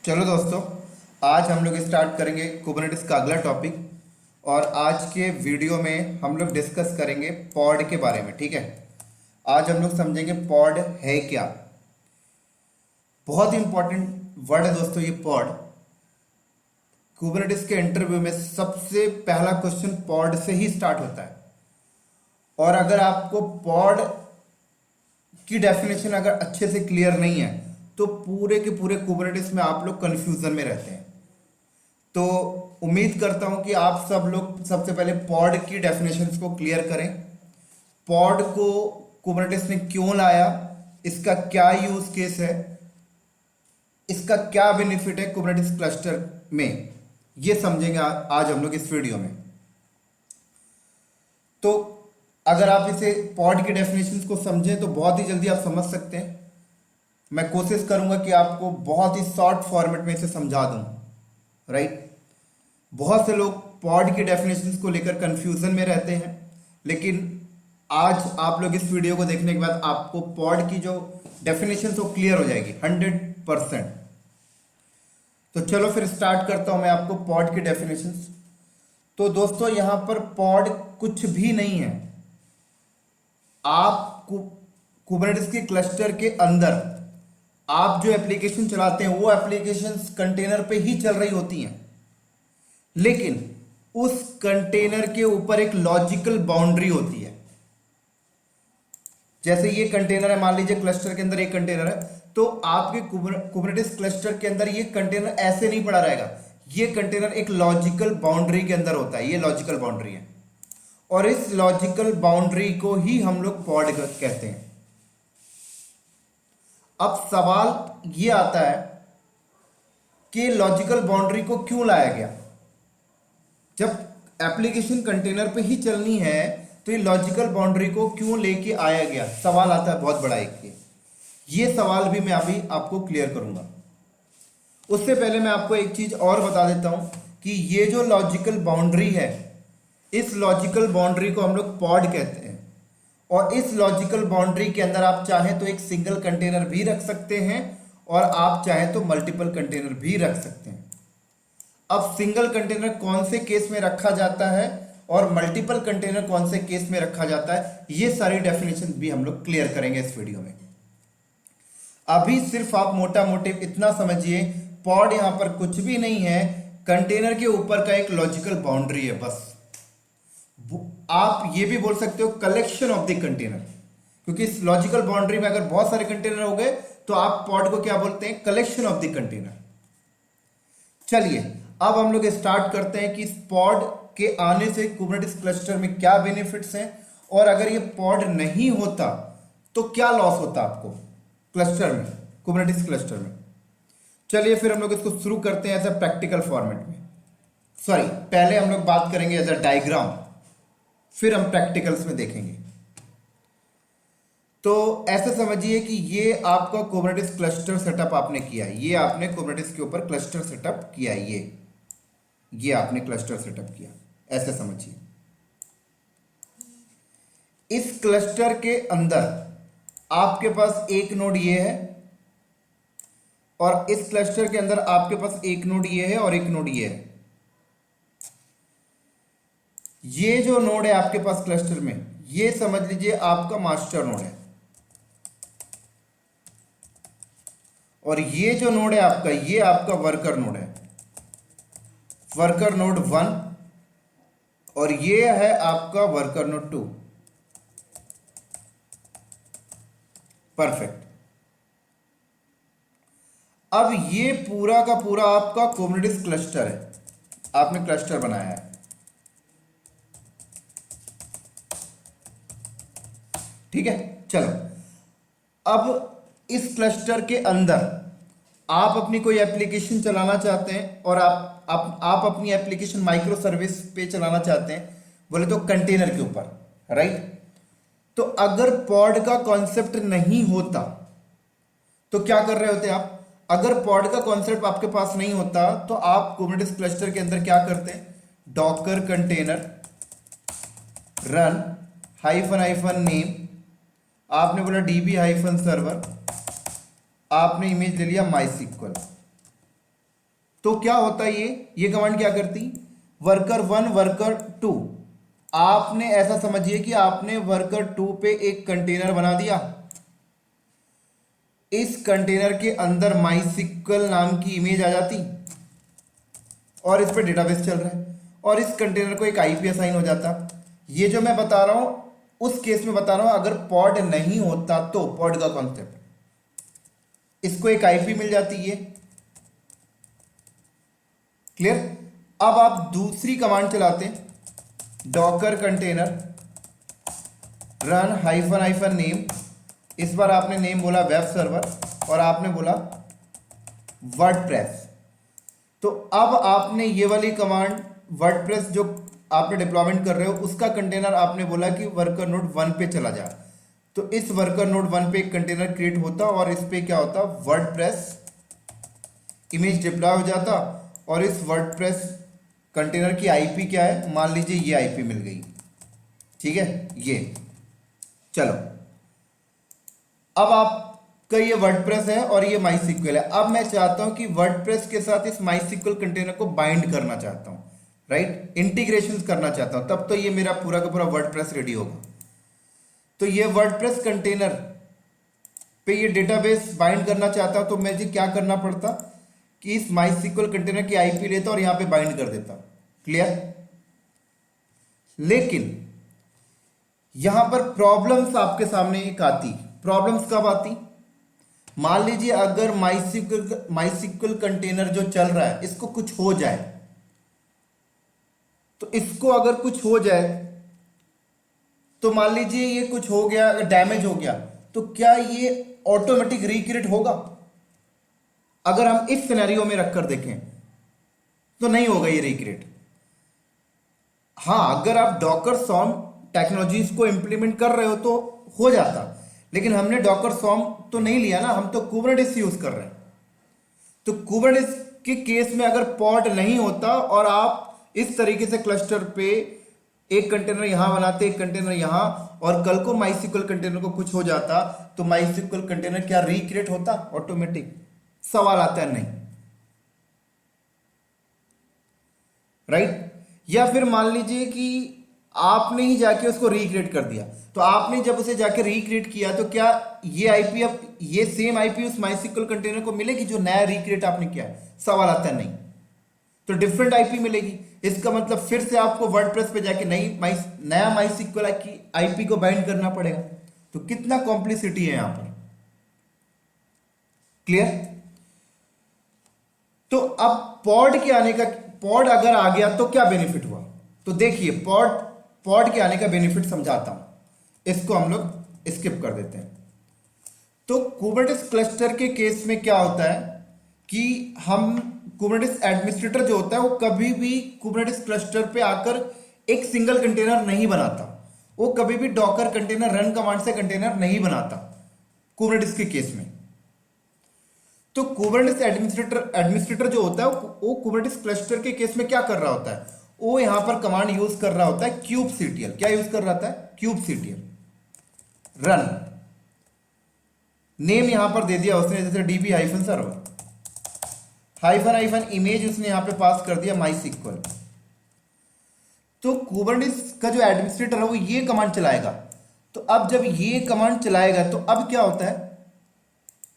चलो दोस्तों, आज हम लोग स्टार्ट करेंगे कुबरनेटिस का अगला टॉपिक। और आज के वीडियो में हम लोग डिस्कस करेंगे पॉड के बारे में। ठीक है, आज हम लोग समझेंगे पॉड है क्या। बहुत इंपॉर्टेंट वर्ड है दोस्तों ये पॉड। कुबरनेटिस के इंटरव्यू में सबसे पहला क्वेश्चन पॉड से ही स्टार्ट होता है। और अगर आपको पॉड की डेफिनेशन अगर अच्छे से क्लियर नहीं है तो पूरे के पूरे कुबरनेटिस में आप लोग कंफ्यूजन में रहते हैं। तो उम्मीद करता हूं कि आप सब लोग सबसे पहले पॉड की डेफिनेशंस को क्लियर करें। पॉड को कुबरनेटिस ने क्यों लाया, इसका क्या यूज केस है, इसका क्या बेनिफिट है कुबरनेटिस क्लस्टर में, ये समझेंगे आज हम लोग इस वीडियो में। तो अगर आप इसे पॉड की डेफिनेशंस को समझें तो बहुत ही जल्दी आप समझ सकते हैं। मैं कोशिश करूंगा कि आपको बहुत ही शॉर्ट फॉर्मेट में इसे समझा दूं। राइट, बहुत से लोग पॉड की डेफिनेशंस को लेकर कंफ्यूजन में रहते हैं, लेकिन आज आप लोग इस वीडियो को देखने के बाद आपको पॉड की जो डेफिनेशंस वो क्लियर हो जाएगी 100%। तो चलो फिर स्टार्ट करता हूं मैं आपको पॉड की डेफिनेशंस। तो दोस्तों यहां पर पॉड कुछ भी नहीं है। आप कुबरनेटिस के क्लस्टर के अंदर आप जो एप्लीकेशन चलाते हैं वो एप्लीकेशंस कंटेनर पे ही चल रही होती हैं, लेकिन उस कंटेनर के ऊपर एक लॉजिकल बाउंड्री होती है। जैसे ये कंटेनर है, मान लीजिए क्लस्टर के अंदर एक कंटेनर है, तो आपके कुबरनेटिस क्लस्टर के अंदर ये कंटेनर ऐसे नहीं पड़ा रहेगा। ये कंटेनर एक लॉजिकल बाउंड्री के अंदर होता है, ये लॉजिकल बाउंड्री है। और इस लॉजिकल बाउंड्री को ही हम लोग पॉड कहते हैं। अब सवाल ये आता है कि लॉजिकल बाउंड्री को क्यों लाया गया। जब एप्लीकेशन कंटेनर पे ही चलनी है तो ये लॉजिकल बाउंड्री को क्यों लेके आया गया, सवाल आता है बहुत बड़ा एक। ये सवाल भी मैं अभी आपको क्लियर करूंगा। उससे पहले मैं आपको एक चीज और बता देता हूं कि ये जो लॉजिकल बाउंड्री है, इस लॉजिकल बाउंड्री को हम लोग पॉड कहते हैं। और इस लॉजिकल बाउंड्री के अंदर आप चाहें तो एक सिंगल कंटेनर भी रख सकते हैं और आप चाहें तो मल्टीपल कंटेनर भी रख सकते हैं। अब सिंगल कंटेनर कौन से केस में रखा जाता है और मल्टीपल कंटेनर कौन से केस में रखा जाता है, ये सारी डेफिनेशन भी हम लोग क्लियर करेंगे इस वीडियो में। अभी सिर्फ आप मोटा मोटे इतना समझिए, पॉड यहां पर कुछ भी नहीं है, कंटेनर के ऊपर का एक लॉजिकल बाउंड्री है बस। आप ये भी बोल सकते हो कलेक्शन ऑफ द कंटेनर, क्योंकि इस लॉजिकल बाउंड्री में अगर बहुत सारे कंटेनर हो गए तो आप पॉड को क्या बोलते हैं, कलेक्शन ऑफ द कंटेनर। चलिए अब हम लोग स्टार्ट करते हैं कि इस पॉड के आने से कुबरनेटिस क्लस्टर में क्या बेनिफिट्स हैं, और अगर ये पॉड नहीं होता तो क्या लॉस होता आपको क्लस्टर में, कुबरनेटिस क्लस्टर में। चलिए फिर हम लोग इसको शुरू करते हैं एज अ प्रैक्टिकल फॉर्मेट में। सॉरी, पहले हम लोग बात करेंगे एज अ डायग्राम, फिर हम प्रैक्टिकल्स में देखेंगे। तो ऐसे समझिए कि ये आपका कुबरनेटिस क्लस्टर सेटअप आपने किया है, ये आपने कुबरनेटिस के ऊपर क्लस्टर सेटअप किया है, ये आपने क्लस्टर सेटअप किया, ऐसे समझिए। इस क्लस्टर के अंदर आपके पास एक नोड ये है, और इस क्लस्टर के अंदर आपके पास एक नोड ये है और एक नोड ये है। ये जो नोड है आपके पास क्लस्टर में, ये समझ लीजिए आपका मास्टर नोड है। और ये जो नोड है आपका, ये आपका वर्कर नोड है, वर्कर नोड 1, और ये है आपका वर्कर नोड 2। परफेक्ट। अब ये पूरा का पूरा आपका कुबरनेटिस क्लस्टर है, आपने क्लस्टर बनाया है। ठीक है, चलो अब इस क्लस्टर के अंदर आप अपनी कोई एप्लीकेशन चलाना चाहते हैं, और आप अपनी एप्लीकेशन माइक्रो सर्विस पे चलाना चाहते हैं, बोले तो कंटेनर के ऊपर, राइट। तो अगर पॉड का कॉन्सेप्ट नहीं होता तो क्या कर रहे होते आप, अगर पॉड का कॉन्सेप्ट आपके पास नहीं होता तो आप कुबरनेटिस क्लस्टर के अंदर क्या करते हैं, Docker container run hyphen name, आपने बोला डीबी हाइफन सर्वर, आपने इमेज ले लिया माई सिक्वल, तो क्या होता है ये कमांड क्या करती, वर्कर 1 वर्कर 2, आपने ऐसा समझिए कि आपने वर्कर 2 पे एक कंटेनर बना दिया, इस कंटेनर के अंदर माइसिक्वल नाम की इमेज आ जाती और इस पे डेटाबेस चल रहा है और इस कंटेनर को एक आईपी असाइन हो जाता। ये जो मैं बता रहा हूं उस केस में बता रहा हूं, अगर पॉड नहीं होता तो पॉड का कॉन्सेप्ट, इसको एक आईपी मिल जाती है। क्लियर। अब आप दूसरी कमांड चलाते हैं, Docker container run hyphen hyphen name, इस बार आपने नेम बोला वेब सर्वर और आपने बोला वर्डप्रेस। तो अब आपने ये वाली कमांड वर्डप्रेस जो आपने डिप्लॉयमेंट कर रहे हो उसका कंटेनर आपने बोला कि वर्कर नोड 1 पे चला जा, तो इस वर्कर नोड 1 पे एक कंटेनर क्रिएट होता और इस पे क्या होता, वर्डप्रेस इमेज डिप्लॉय हो जाता और इस वर्डप्रेस कंटेनर की आईपी क्या है, मान लीजिए ये आईपी मिल गई, ठीक है। ये चलो अब आपका ये वर्डप्रेस है और ये माइसिक्वल है। अब मैं चाहता हूं कि वर्डप्रेस के साथ इस माइसिक्वल कंटेनर को बाइंड करना चाहता हूं, राइट, इंटीग्रेशन करना चाहता हूं, तब तो ये मेरा पूरा का पूरा वर्डप्रेस रेडी होगा। तो ये वर्डप्रेस कंटेनर पे ये डेटाबेस बाइंड करना चाहता हूं, तो मुझे क्या करना पड़ता कि इस माइसिक्वल कंटेनर की आईपी लेता और यहां पे बाइंड कर देता। क्लियर। लेकिन यहां पर प्रॉब्लम्स आपके सामने एक आती। प्रॉब्लम्स कब आती, मान लीजिए अगर माइसिक्वल कंटेनर जो चल रहा है इसको कुछ हो जाए, तो इसको अगर कुछ हो जाए तो मान लीजिए ये कुछ हो गया, डैमेज हो गया, तो क्या ये ऑटोमेटिक रिक्रिएट होगा? अगर हम इस सिनेरियो में रखकर देखें तो नहीं होगा ये रिक्रिएट। हाँ, अगर आप डॉकर सॉर्म टेक्नोलॉजीज को इंप्लीमेंट कर रहे हो तो हो जाता, लेकिन हमने डॉकर सॉर्म तो नहीं लिया ना, हम तो कुबरनेटिस यूज कर रहे हैं। तो कुबरनेटिस के केस में अगर पॉड नहीं होता और आप इस तरीके से क्लस्टर पे एक कंटेनर यहां बनाते, एक कंटेनर यहां, और कल को माइसिक्वल कंटेनर को कुछ हो जाता तो माइसिक्वल कंटेनर क्या रिक्रिएट होता ऑटोमेटिक? सवाल आता है नहीं, राइट। या फिर मान लीजिए कि आपने ही जाके उसको रिक्रिएट कर दिया, तो आपने जब उसे जाके रिक्रिएट किया तो क्या ये आईपी, अब ये सेम आईपी उस माइसिक्वल कंटेनर को मिलेगी जो नया रिक्रिएट आपने किया? सवाल आता है नहीं, तो डिफरेंट आईपी मिलेगी। इसका मतलब फिर से आपको वर्डप्रेस पे जाके नया माइसिक्वल की आईपी को बाइंड करना पड़ेगा। तो कितना कॉम्प्लिसिटी है यहां पर। क्लियर। तो अब पॉड के आने का, पॉड अगर आ गया तो क्या बेनिफिट हुआ, तो देखिए पॉड के आने का बेनिफिट समझाता हूं, इसको हम लोग स्किप कर देते हैं। तो कुबरनेटिस क्लस्टर के केस में क्या होता है कि हम कुबरनेटिस एडमिनिस्ट्रेटर जो होता है वो कभी भी कुबरनेटिस क्लस्टर पे आकर एक सिंगल कंटेनर नहीं बनाता, वो कभी भी डॉकर कंटेनर रन कमांड से कंटेनर नहीं बनाता कुबरनेटिस के केस में। तो कुबरनेटिस एडमिनिस्ट्रेटर जो होता है वो कुबरनेटिस क्लस्टर के केस में क्या कर रहा होता है, वो यहां पर कमांड यूज कर रहा होता है kubectl। क्या यूज कर रहा था, kubectl रन। नेम यहां पर दे दिया उसने, जैसे db hyphen server hyphen hyphen image उसने यहां पे पास कर दिया माइसिक्वल। तो कुबरनेटिस का जो एडमिनिस्ट्रेटर है वो ये कमांड चलाएगा। तो अब जब ये कमांड चलाएगा तो अब क्या होता है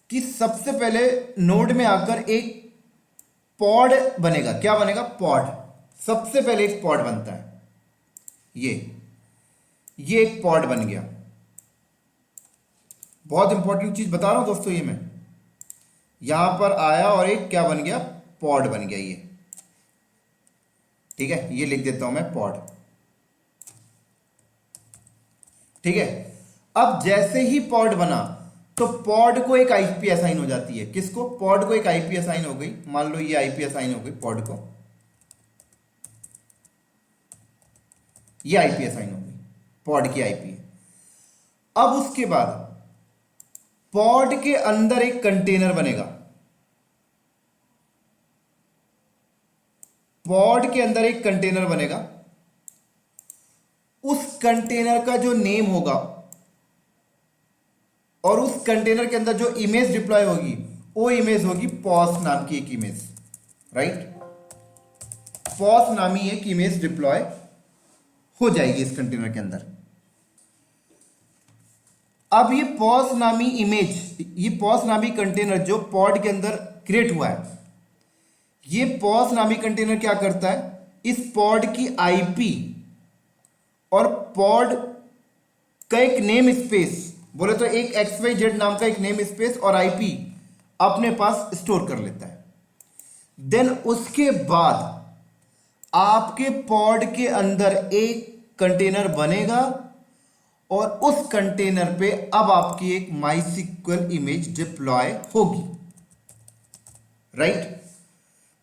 कि सबसे पहले नोड में आकर एक पॉड बनेगा। क्या बनेगा, पॉड। सबसे पहले एक पॉड बनता है, ये एक पॉड बन गया। बहुत इंपॉर्टेंट चीज बता रहा हूं दोस्तों, ये मैं यहां पर आया और एक क्या बन गया, पॉड बन गया ये। ठीक है, ये लिख देता हूं मैं पॉड। ठीक है, अब जैसे ही पॉड बना तो पॉड को एक आईपी असाइन हो जाती है। किसको, पॉड को एक आईपी असाइन हो गई। मान लो ये आईपी असाइन हो गई पॉड को, ये आईपी असाइन हो गई, पॉड की आईपी। अब उसके बाद पॉड के अंदर एक कंटेनर बनेगा। पॉड के अंदर एक कंटेनर बनेगा, उस कंटेनर का जो नेम होगा और उस कंटेनर के अंदर जो इमेज डिप्लॉय होगी वो इमेज होगी पॉस नाम की एक इमेज, राइट, पॉस नामी एक इमेज डिप्लॉय हो जाएगी इस कंटेनर के अंदर। अब ये पॉस नामी इमेज, ये पॉस नामी कंटेनर जो पॉड के अंदर क्रिएट हुआ है, ये पॉस नामी कंटेनर क्या करता है, इस पॉड की आईपी और पॉड का एक नेम स्पेस, बोले तो एक XYZ नाम का एक नेम स्पेस और आईपी अपने पास स्टोर कर लेता है। देन उसके बाद आपके पॉड के अंदर एक कंटेनर बनेगा और उस कंटेनर पे अब आपकी एक माइस्क्ल इमेज डिप्लॉय होगी, राइट।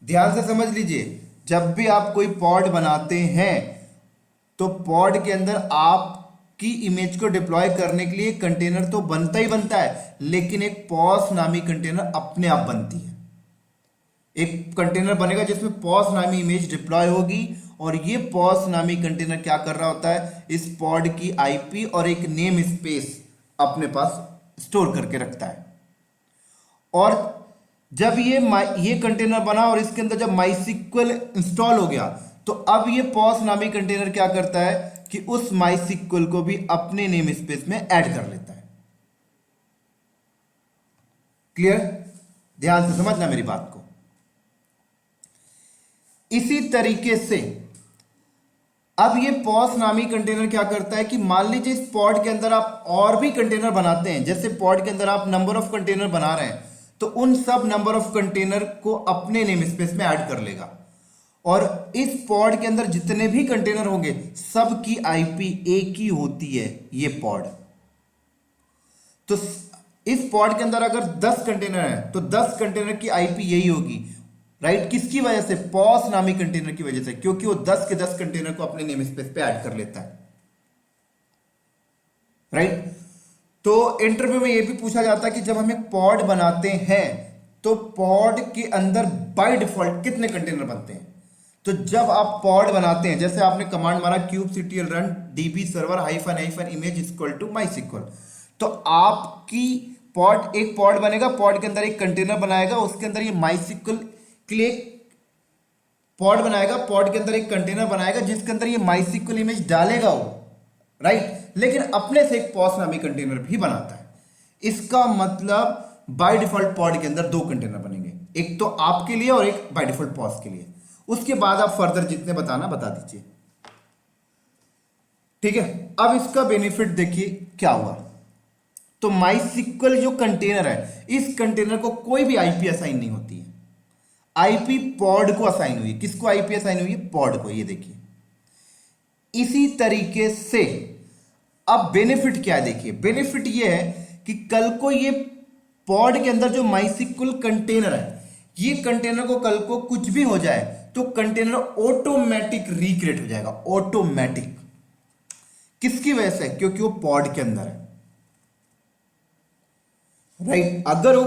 ध्यान से समझ लीजिए, जब भी आप कोई पॉड बनाते हैं तो पॉड के अंदर आपकी इमेज को डिप्लॉय करने के लिए कंटेनर तो बनता ही बनता है, लेकिन एक पॉस नामी कंटेनर अपने आप बनती है। एक कंटेनर बनेगा जिसमें पॉस नामी इमेज डिप्लॉय होगी और ये पॉस नामी कंटेनर क्या कर रहा होता है, इस पॉड की आईपी और एक नेम स्पेस अपने पास स्टोर करके रखता है। और जब ये कंटेनर बना और इसके अंदर जब माइस्क्ल इंस्टॉल हो गया, तो अब ये पॉस नामी कंटेनर क्या करता है कि उस माइस्क्ल को भी अपने नेम स्पेस में ऐड कर लेता है। क्लियर? ध्यान से समझना मेरी बात को। इसी तरीके से अब ये पॉस नामी कंटेनर क्या करता है कि मान लीजिए इस पॉड के अंदर आप और भी कंटेनर बनाते हैं, जैसे पॉड के अंदर आप नंबर ऑफ कंटेनर बना रहे हैं, तो उन सब नंबर ऑफ कंटेनर को अपने नेम स्पेस में ऐड कर लेगा और इस पॉड के अंदर जितने भी कंटेनर होंगे सबकी आईपी एक ही होती है, ये पॉड। तो इस पॉड के अंदर अगर 10 कंटेनर है तो 10 कंटेनर की आईपी यही होगी, राइट। किसकी वजह से? पॉस नामी कंटेनर की वजह से, क्योंकि वो 10 के 10 कंटेनर को अपने नेम स्पेस पे ऐड कर लेता है, राइट। तो इंटरव्यू में ये भी पूछा जाता है कि जब हम एक पॉड बनाते हैं तो पॉड के अंदर बाय डिफॉल्ट कितने कंटेनर बनते हैं। तो जब आप पॉड बनाते हैं, जैसे आपने कमांड मारा kubectl run db server --- image equal to MySQL, तो आपकी पॉड, एक पॉड बनेगा, पॉड के अंदर एक कंटेनर बनाएगा, उसके अंदर ये माइस्क्ल के लिए पॉड बनाएगा, पॉड के अंदर एक कंटेनर बनाएगा जिसके अंदर ये माइस्क्ल इमेज डालेगा वो, राइट। लेकिन अपने से एक पॉस नामी कंटेनर भी बनाता है। इसका मतलब बाय डिफॉल्ट पॉड के अंदर 2 कंटेनर बनेंगे, एक तो आपके लिए और एक बाय डिफॉल्ट पॉस के लिए। उसके बाद आप फर्दर जितने बताना बता दीजिए, ठीक है। अब इसका बेनिफिट देखिए क्या हुआ। तो माइस्क्ल जो कंटेनर है, इस कंटेनर को कोई भी आईपी असाइन नहीं होती है, आईपी पॉड को असाइन हुई। किसको आईपी असाइन हुई है? पॉड को। ये देखिए, इसी तरीके से अब बेनिफिट क्या है, देखिए बेनिफिट ये है कि कल को ये पॉड के अंदर जो माइस्क्ल कंटेनर है, ये कंटेनर को कल को कुछ भी हो जाए तो कंटेनर ऑटोमेटिक रिक्रिएट हो जाएगा, ऑटोमेटिक। किसकी वजह से? क्योंकि वो पॉड के अंदर है, राइट। अगर वो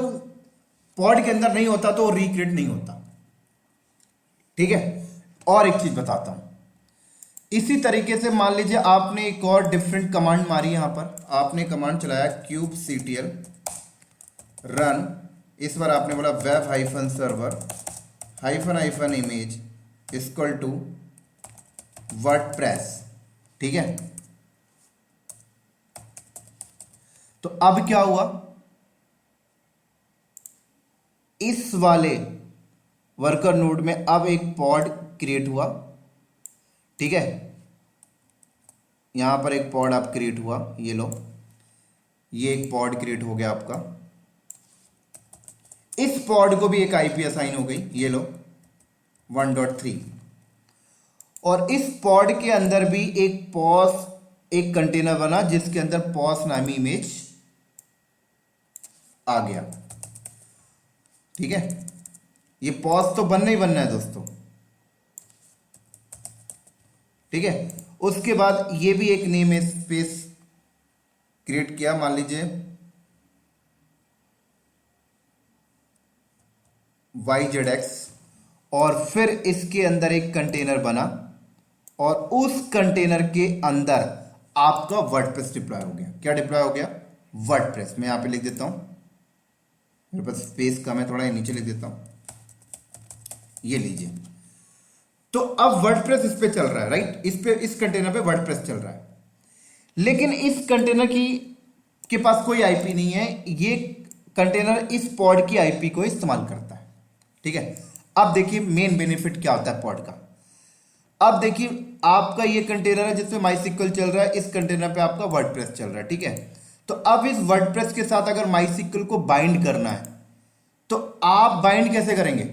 पॉड के अंदर नहीं होता तो वो रिक्रिएट नहीं होता, ठीक है। और एक चीज बताता हूं, इसी तरीके से मान लीजिए आपने एक और डिफरेंट कमांड मारी, यहां पर आपने कमांड चलाया kubectl run, इस बार आपने बोला web-server --- इक्वल टू वर्डप्रेस, ठीक है। तो अब क्या हुआ, इस वाले वर्कर नोड में अब एक पॉड क्रिएट हुआ, ठीक है। यहां पर एक पॉड आप क्रिएट हुआ, ये लो, ये एक पॉड क्रिएट हो गया आपका। इस पॉड को भी एक आईपी असाइन हो गई, ये लो 1.3। और इस पॉड के अंदर भी एक कंटेनर बना जिसके अंदर पॉस नामी इमेज आ गया, ठीक है। ये पॉस तो बनना ही बनना है दोस्तों, ठीक है। उसके बाद ये भी एक नेम स्पेस क्रिएट किया, मान लीजिए YZX, और फिर इसके अंदर एक कंटेनर बना और उस कंटेनर के अंदर आपका वर्डप्रेस डिप्लॉय हो गया। क्या डिप्लॉय हो गया? वर्डप्रेस। मैं यहां पे लिख देता हूं, मेरे पास स्पेस कम है थोड़ा, नीचे लिख देता हूं, ये लीजिए। तो अब वर्डप्रेस इस पे चल रहा है, राइट, इस पे, इस कंटेनर पे वर्डप्रेस चल रहा है, लेकिन इस कंटेनर की के पास कोई आईपी नहीं है। ये कंटेनर इस पॉड की आईपी को इस्तेमाल करता है, ठीक है। अब देखिए मेन बेनिफिट क्या होता है पॉड का। अब देखिए आपका ये कंटेनर है जिसमें माइसिक्वल चल रहा है, इस कंटेनर पे आपका वर्डप्रेस चल रहा है, ठीक है। तो अब इस वर्डप्रेस के साथ अगर माइसिक्वल को बाइंड करना है तो आप बाइंड कैसे करेंगे?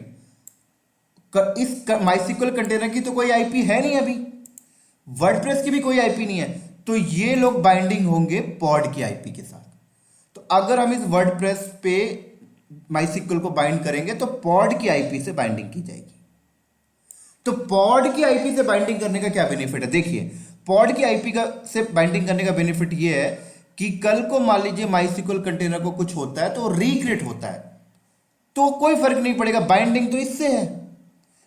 इस माइसिक्वल कंटेनर की तो कोई आईपी है नहीं, अभी वर्डप्रेस की भी कोई आईपी नहीं है, तो ये लोग बाइंडिंग होंगे पॉड की आईपी के साथ। तो अगर हम इस वर्डप्रेस पे माइसिक्वल को बाइंड करेंगे तो पॉड की आईपी से बाइंडिंग की जाएगी। तो पॉड की आईपी से बाइंडिंग करने का क्या बेनिफिट है? देखिए पॉड की आईपी का से बाइंडिंग करने का बेनिफिट ये है कि कल को मान लीजिए माइसिक्वल कंटेनर को कुछ होता है तो रिक्रिएट होता है, तो कोई फर्क नहीं पड़ेगा, बाइंडिंग तो इससे है।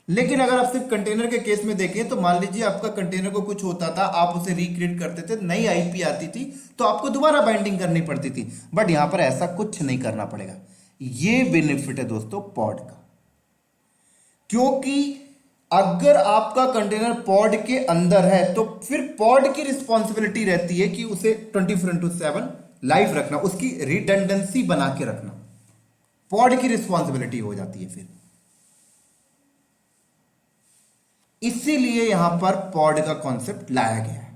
लेकिन अगर आप सिर्फ कंटेनर के केस में देखें तो मान लीजिए आपका कंटेनर को कुछ होता था, आप उसे रिक्रिएट करते थे, नई आईपी आती थी तो आपको दोबारा बाइंडिंग करनी पड़ती थी, बट यहां पर ऐसा कुछ नहीं करना पड़ेगा। ये बेनिफिट है दोस्तों पॉड का, क्योंकि अगर आपका कंटेनर पॉड के अंदर है तो फिर पॉड की रिस्पॉन्सिबिलिटी रहती है कि उसे 24/7 लाइव रखना, उसकी रिडंडेंसी बना के रखना, पॉड की रिस्पॉन्सिबिलिटी हो जाती है फिर। इसीलिए यहां पर पॉड का कॉन्सेप्ट लाया गया है।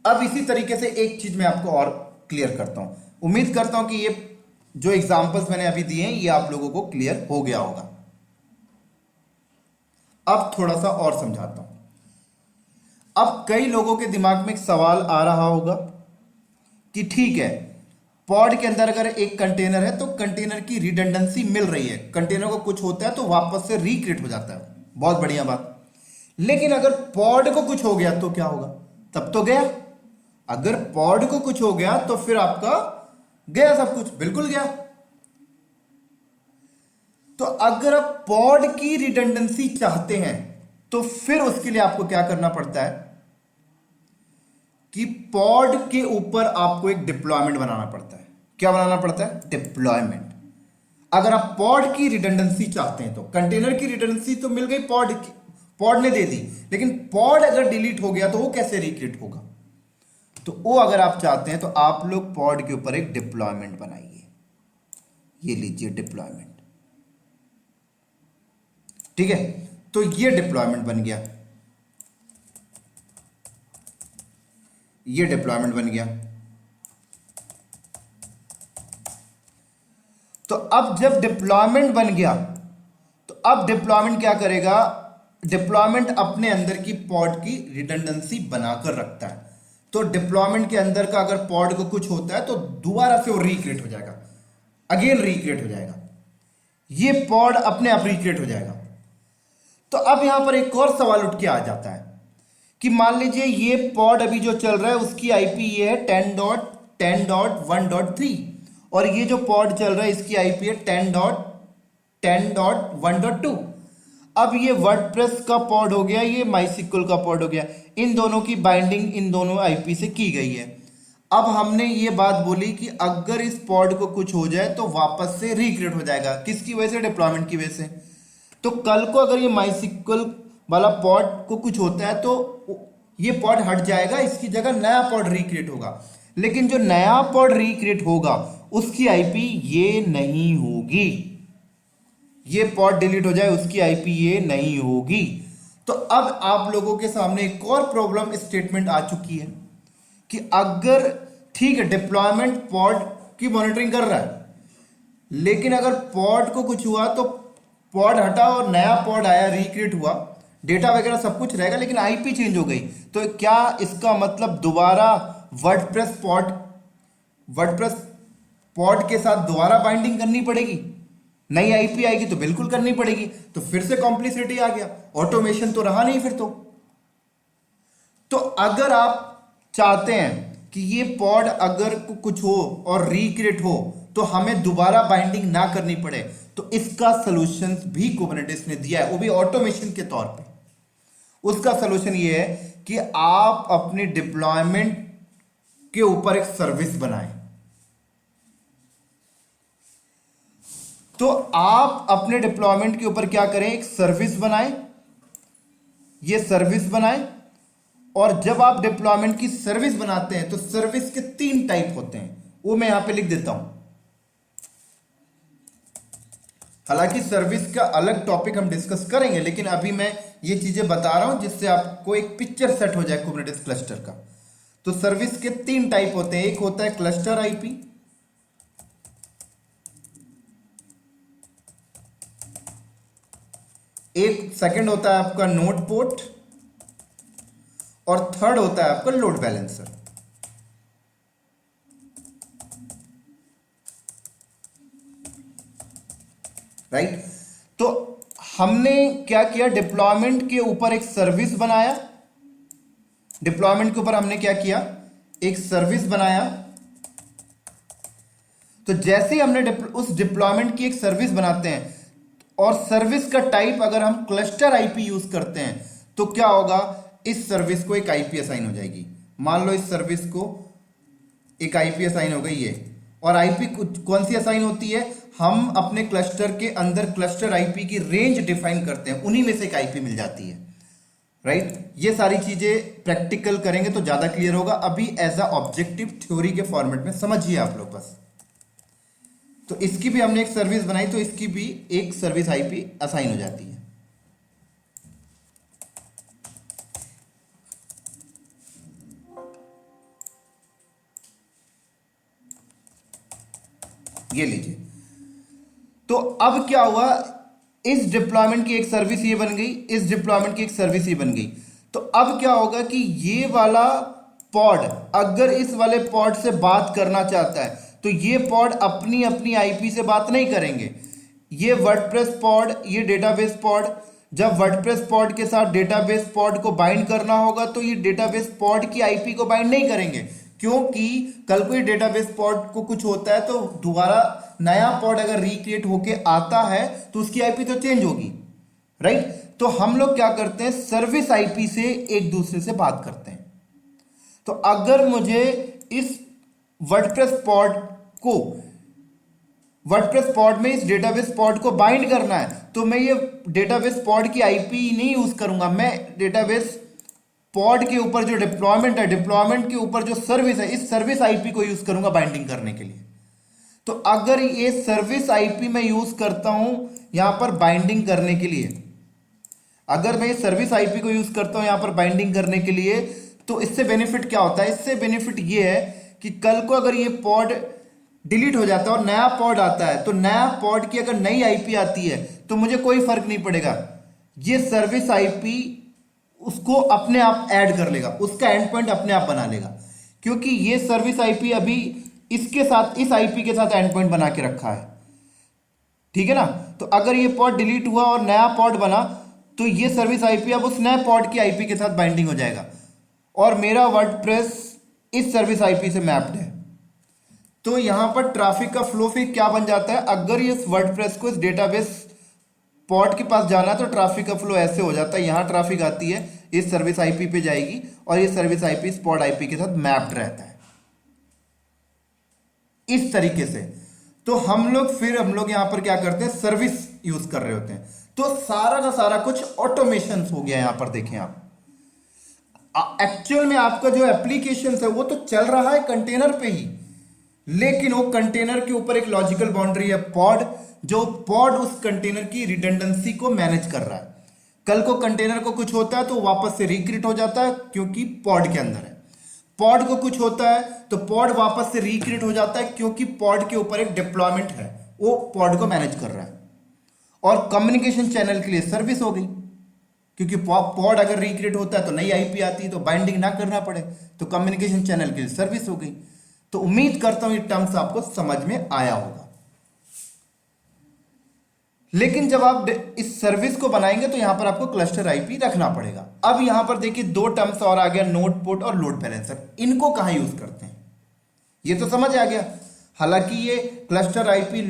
अब इसी तरीके से एक चीज मैं आपको और क्लियर करता हूं, उम्मीद करता हूं कि ये जो एग्जांपल्स मैंने अभी दिए हैं ये आप लोगों को क्लियर हो गया होगा। अब थोड़ा सा और समझाता हूं। अब कई लोगों के दिमाग में एक सवाल आ रहा होगा कि ठीक है, पॉड के अंदर अगर एक कंटेनर है तो कंटेनर की रिडंडेंसी मिल रही है, कंटेनर को कुछ होता है तो वापस से रिक्रिएट हो जाता है, बहुत बढ़िया बात। लेकिन अगर पॉड को कुछ हो गया तो क्या होगा? तब तो गया। अगर पॉड को कुछ हो गया तो फिर आपका गया सब कुछ, बिल्कुल गया। तो अगर आप पॉड की रिडंडेंसी चाहते हैं तो फिर उसके लिए आपको क्या करना पड़ता है कि पॉड के ऊपर आपको एक डिप्लॉयमेंट बनाना पड़ता है। क्या बनाना पड़ता है? डिप्लॉयमेंट। अगर आप पॉड की रिडंडेंसी चाहते हैं तो कंटेनर की रिडंडेंसी तो मिल गई पॉड की, पॉड ने दे दी, लेकिन पॉड अगर डिलीट हो गया तो वो कैसे रिक्रिएट होगा? तो वो अगर आप चाहते हैं तो आप लोग पॉड के ऊपर एक डिप्लॉयमेंट बनाइए। ये लीजिए डिप्लॉयमेंट, ठीक है। तो ये डिप्लॉयमेंट बन गया, ये डिप्लॉयमेंट बन गया। तो अब जब डिप्लॉयमेंट बन गया तो अब डिप्लॉयमेंट क्या करेगा? डिप्लॉयमेंट अपने अंदर की पॉड की रिडंडेंसी बनाकर रखता है। तो डिप्लॉयमेंट के अंदर का अगर पॉड को कुछ होता है तो दोबारा से वो रिक्रिएट हो जाएगा, अगेन रिक्रिएट हो जाएगा, ये पॉड अपने आप रिक्रिएट हो जाएगा। तो अब यहां पर एक और सवाल उठ के आ जाता है कि मान लीजिए ये पॉड अभी जो चल रहा है उसकी आईपी ये है 10.10.1.3 और ये जो पॉड चल रहा है इसकी आईपी है 10.10.1.2। अब ये वर्डप्रेस का पॉड हो गया, ये माइसिक्वल का पॉड हो गया, इन दोनों की बाइंडिंग इन दोनों आईपी से की गई है। अब हमने ये बात बोली कि अगर इस पॉड को कुछ हो जाए तो वापस से रिक्रिएट हो जाएगा, किसकी वजह से? डिप्लॉयमेंट की वजह से। तो कल को अगर ये माइसिक्वल वाला पॉड को कुछ होता है तो ये पॉड हट जाएगा, इसकी जगह नया पॉड रिक्रिएट होगा, लेकिन जो नया पॉड रिक्रिएट होगा उसकी आईपी ये नहीं होगी। ये पॉड डिलीट हो जाए उसकी आईपी ये नहीं होगी। तो अब आप लोगों के सामने एक और प्रॉब्लम स्टेटमेंट आ चुकी है कि अगर ठीक है डिप्लॉयमेंट पॉड की मॉनिटरिंग कर रहा है, लेकिन अगर पॉड को कुछ हुआ तो पॉड हटा और नया पॉड आया, रिक्रिएट हुआ, डेटा वगैरह सब कुछ रहेगा, लेकिन आईपी चेंज हो गई, तो क्या इसका मतलब दोबारा वर्डप्रेस पॉड के साथ दोबारा बाइंडिंग करनी पड़ेगी? नई आईपी आएगी तो बिल्कुल करनी पड़ेगी। तो फिर से कॉम्प्लिसिटी आ गया, ऑटोमेशन तो रहा नहीं फिर तो अगर आप चाहते हैं कि ये पॉड अगर कुछ हो और रिक्रिएट हो तो हमें दोबारा बाइंडिंग ना करनी पड़े, तो इसका सॉल्यूशन भी कुबरनेटिस ने दिया है, वो भी ऑटोमेशन के तौर पे। उसका सॉल्यूशन ये है कि आप अपने डिप्लॉयमेंट के ऊपर एक सर्विस बनाएं। तो आप अपने डिप्लॉयमेंट के ऊपर क्या करें, एक सर्विस बनाएं, ये सर्विस बनाएं। और जब आप डिप्लॉयमेंट की सर्विस बनाते हैं तो सर्विस के 3 टाइप होते हैं, वो मैं यहां पे लिख देता हूं। हालांकि सर्विस का अलग टॉपिक हम डिस्कस करेंगे, लेकिन अभी मैं ये चीजें बता रहा हूं जिससे आपको एक पिक्चर सेट हो जाए कुबरनेटिस क्लस्टर का। तो सर्विस के 3 टाइप होते हैं, एक होता है क्लस्टर आईपी, एक सेकंड होता है आपका नोड पोर्ट, और थर्ड होता है आपका लोड बैलेंसर। राइट। तो हमने क्या किया, डिप्लॉयमेंट के ऊपर एक सर्विस बनाया, डिप्लॉयमेंट के ऊपर हमने क्या किया, एक सर्विस बनाया। तो जैसे ही हमने उस डिप्लॉयमेंट की एक सर्विस बनाते हैं और सर्विस का टाइप अगर हम क्लस्टर आईपी यूज करते हैं तो क्या होगा, इस सर्विस को एक आईपी असाइन हो जाएगी। मान लो इस सर्विस को एक आईपी असाइन हो गई है, और आईपी कौन सी असाइन होती है, हम अपने क्लस्टर के अंदर क्लस्टर आईपी की रेंज डिफाइन करते हैं, उन्हीं में से एक आईपी मिल जाती है। राइट। ये सारी चीजें प्रैक्टिकल करेंगे तो ज्यादा क्लियर होगा, अभी एज अ ऑब्जेक्टिव थ्योरी के फॉर्मेट में समझिए आप लोग बस। तो इसकी भी हमने एक सर्विस बनाई, तो इसकी भी एक सर्विस आईपी असाइन हो जाती है। ये लीजिए। तो अब क्या हुआ, इस डिप्लॉयमेंट की एक सर्विस ये बन गई, इस डिप्लॉयमेंट की एक सर्विस ये बन गई। तो अब क्या होगा कि ये वाला पॉड अगर इस वाले पॉड से बात करना चाहता है तो ये पॉड अपनी अपनी आईपी से बात नहीं करेंगे। ये वर्डप्रेस पॉड, ये डेटाबेस पॉड, जब वर्डप्रेस पॉड के साथ डेटाबेस पॉड को बाइंड करना होगा तो ये डेटाबेस पॉड की आईपी को बाइंड नहीं करेंगे, क्योंकि कल को ये डेटाबेस पॉड को कुछ होता है तो दोबारा नया पॉड अगर रिक्रिएट होके आता है तो उसकी आईपी तो चेंज होगी। राइट। तो हम लोग क्या करते हैं, सर्विस आईपी से एक दूसरे से बात करते हैं। तो अगर मुझे इस वर्डप्रेस पॉड को, वर्डप्रेस पॉड में इस डेटाबेस पॉड को बाइंड करना है तो मैं ये डेटाबेस पॉड की आईपी नहीं यूज करूंगा, मैं डेटाबेस पॉड के ऊपर जो डिप्लॉयमेंट है, डिप्लॉयमेंट के ऊपर जो सर्विस है, इस सर्विस आईपी को यूज करूंगा बाइंडिंग करने के लिए। तो अगर ये सर्विस आईपी मैं यूज करता हूं यहां पर बाइंडिंग करने के लिए, अगर मैं सर्विस आईपी को यूज करता हूं यहां पर बाइंडिंग करने के लिए, तो इससे बेनिफिट क्या होता है, इससे बेनिफिट ये है कि कल को अगर ये पॉड डिलीट हो जाता है और नया पॉड आता है तो नया पॉड की अगर नई आईपी आती है तो मुझे कोई फर्क नहीं पड़ेगा, ये सर्विस आईपी उसको अपने आप ऐड कर लेगा, उसका एंड पॉइंट अपने आप बना लेगा, क्योंकि ये सर्विस आईपी अभी इसके साथ, इस आईपी के साथ एंड पॉइंट बना के रखा है। ठीक है ना। तो अगर ये पॉड डिलीट हुआ और नया पॉड बना तो ये सर्विस आईपी अब उस नए पॉड की आईपी के साथ बाइंडिंग हो जाएगा, और मेरा वर्डप्रेस इस सर्विस आईपी से मैप्ड है। तो यहां पर ट्रैफिक का फ्लो फिर क्या बन जाता है, अगर ये वर्डप्रेस को इस डेटाबेस पॉड के पास जाना है तो ट्रैफिक का फ्लो ऐसे हो जाता है, यहां ट्रैफिक आती है, इस सर्विस आईपी पे जाएगी और ये सर्विस आईपी इस पॉड आईपी के साथ मैप्ड रहता है इस तरीके से। तो हम लोग यहां पर क्या करते हैं, सर्विस यूज कर रहे होते हैं। तो सारा का सारा कुछ ऑटोमेशन हो गया यहां पर। देखें आप, एक्चुअल में आपका जो एप्लीकेशन है वो तो चल रहा है कंटेनर पे ही, लेकिन वो कंटेनर के ऊपर एक लॉजिकल बाउंड्री है पॉड, जो पॉड उस कंटेनर की रिडंडेंसी को मैनेज कर रहा है। कल को कंटेनर को कुछ होता है तो वापस से रिक्रिएट हो जाता है क्योंकि पॉड के अंदर है, पॉड को कुछ होता है तो पॉड वापस से रिक्रिएट हो जाता है क्योंकि पॉड के ऊपर एक डिप्लॉयमेंट है, वो पॉड को मैनेज कर रहा है। और कम्युनिकेशन चैनल के लिए सर्विस हो गई, क्योंकि पॉड अगर रिक्रिएट होता है तो नई आईपी आती है तो बाइंडिंग ना करना पड़े, तो कम्युनिकेशन चैनल के लिए सर्विस हो गई। तो उम्मीद करता हूं ये टर्म्स आपको समझ में आया होगा। लेकिन जब आप इस सर्विस को बनाएंगे तो यहां पर आपको क्लस्टर आईपी रखना पड़ेगा। अब यहां पर देखिए 2 टर्म्स और आ गया, नोड पोर्ट और लोड बैलेंसर। इनको कहां यूज करते हैं ये तो समझ आ गया। हालांकि ये cluster IP,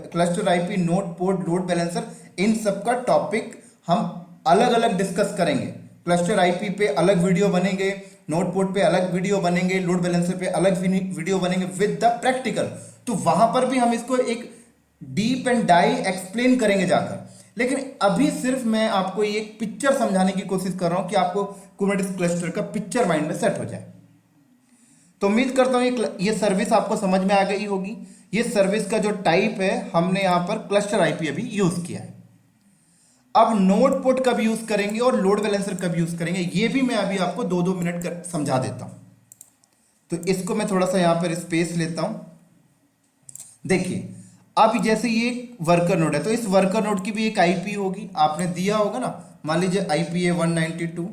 cluster IP, node port, load balancer, इन सब का टॉपिक हम अलग अलग डिस्कस करेंगे। क्लस्टर आईपी पे अलग वीडियो बनेंगे, नोड पोर्ट पे अलग वीडियो बनेंगे, लोड बैलेंसर पे अलग वीडियो बनेंगे विद द प्रैक्टिकल। तो वहां पर भी हम इसको एक डीप एंड डाई एक्सप्लेन करेंगे जाकर, लेकिन अभी सिर्फ मैं आपको एक पिक्चर समझाने की कोशिश कर रहा हूं कि आपको कुबरनेटिस क्लस्टर का पिक्चर माइंड में सेट हो जाए। तो उम्मीद करता हूं ये सर्विस आपको समझ में आ गई होगी। ये सर्विस का जो टाइप है हमने यहां पर क्लस्टर आईपी अभी यूज किया है। अब नोड पोर्ट कब यूज करेंगे और लोड बैलेंसर कब यूज करेंगे ये भी मैं अभी आपको 2-2 मिनट कर समझा देता हूं। तो इसको मैं थोड़ा सा यहां पर स्पेस लेता हूं। देखिए अब जैसे ये वर्कर नोड है तो इस वर्कर नोड की भी एक आईपी होगी, आपने दिया होगा ना, मान लीजिए आईपी है 192,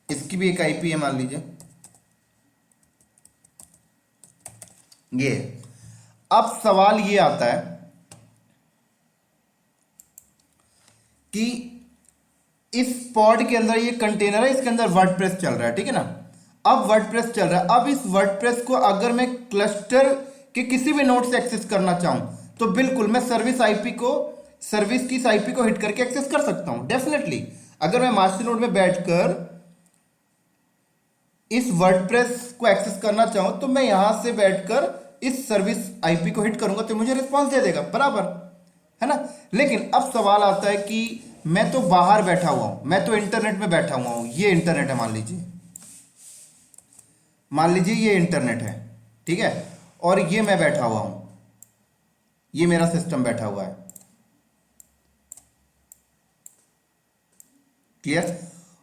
इसकी भी एक आईपी है मान लीजिए ये। अब सवाल ये आता है कि इस पॉड के अंदर ये कंटेनर है, इसके अंदर वर्डप्रेस चल रहा है, ठीक है ना। अब वर्डप्रेस चल रहा है, अब इस वर्डप्रेस को अगर मैं क्लस्टर के किसी भी नोड से एक्सेस करना चाहूं तो बिल्कुल मैं सर्विस की इस आईपी को हिट करके एक्सेस कर सकता हूं डेफिनेटली। अगर मैं मास्टर नोड में बैठकर इस वर्डप्रेस को एक्सेस करना चाहूं तो मैं यहां से बैठकर इस सर्विस आईपी को हिट करूंगा तो मुझे रिस्पांस दे देगा, बराबर है ना। लेकिन अब सवाल आता है कि मैं तो बाहर बैठा हुआ हूं, मैं तो इंटरनेट में बैठा हुआ हूं, ये इंटरनेट है मान लीजिए ये इंटरनेट है, ठीक है, और ये मैं बैठा हुआ हूं, ये मेरा सिस्टम बैठा हुआ है, क्लियर।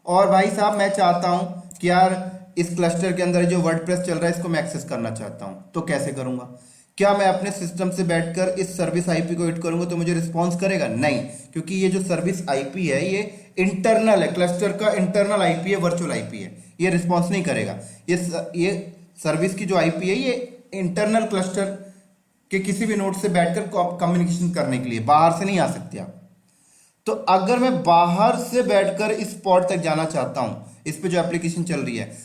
और भाई साहब मैं चाहता हूं कि यार इस क्लस्टर के अंदर जो वर्डप्रेस चल रहा है इसको मैं एक्सेस करना चाहता हूं, तो कैसे करूंगा? क्या मैं अपने सिस्टम से बैठकर इस सर्विस आईपी को हिट करूंगा तो मुझे रिस्पांस करेगा? नहीं, क्योंकि ये जो सर्विस आईपी है ये इंटरनल है, क्लस्टर का इंटरनल आईपी है, वर्चुअल आईपी है, ये रिस्पांस नहीं करेगा। ये सर्विस की जो आईपी है ये इंटरनल क्लस्टर के किसी भी नोड से बैठकर कम्युनिकेशन करने के लिए, बाहर से नहीं आ सकते आप। तो अगर मैं बाहर से बैठकर इस पॉड तक जाना चाहता हूं, इस पे जो एप्लीकेशन चल रही है,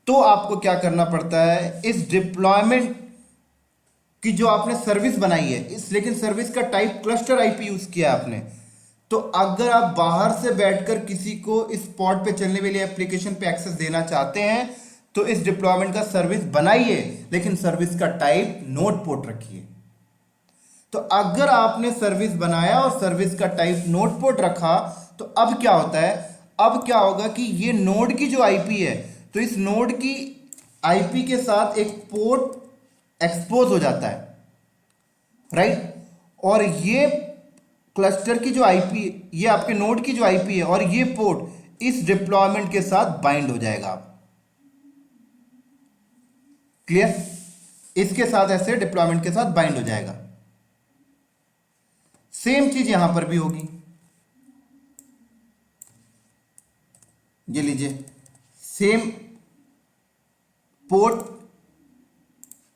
तो आपको क्या करना पड़ता है, इस डिप्लॉयमेंट कि जो आपने सर्विस बनाई है लेकिन सर्विस का टाइप क्लस्टर आईपी यूज किया आपने, तो अगर आप बाहर से बैठकर किसी को इस पॉड पे चलने वाली एप्लीकेशन पे एक्सेस देना चाहते हैं तो इस डिप्लॉयमेंट का सर्विस बनाइए, लेकिन सर्विस का टाइप नोड पोर्ट रखिए। तो अगर आपने सर्विस बनाया और सर्विस का टाइप नोड पोर्ट रखा तो अब क्या होता है, अब क्या होगा कि ये नोड की जो आईपी है तो इस नोड की आईपी के साथ एक पोर्ट एक्सपोज हो जाता है, राइट। और ये क्लस्टर की जो आईपी, ये आपके नोड की जो आईपी है और ये पोर्ट इस डिप्लॉयमेंट के साथ बाइंड हो जाएगा, क्लियर। इसके साथ ऐसे डिप्लॉयमेंट के साथ बाइंड हो जाएगा। सेम चीज यहां पर भी होगी, ये लीजिए, सेम पोर्ट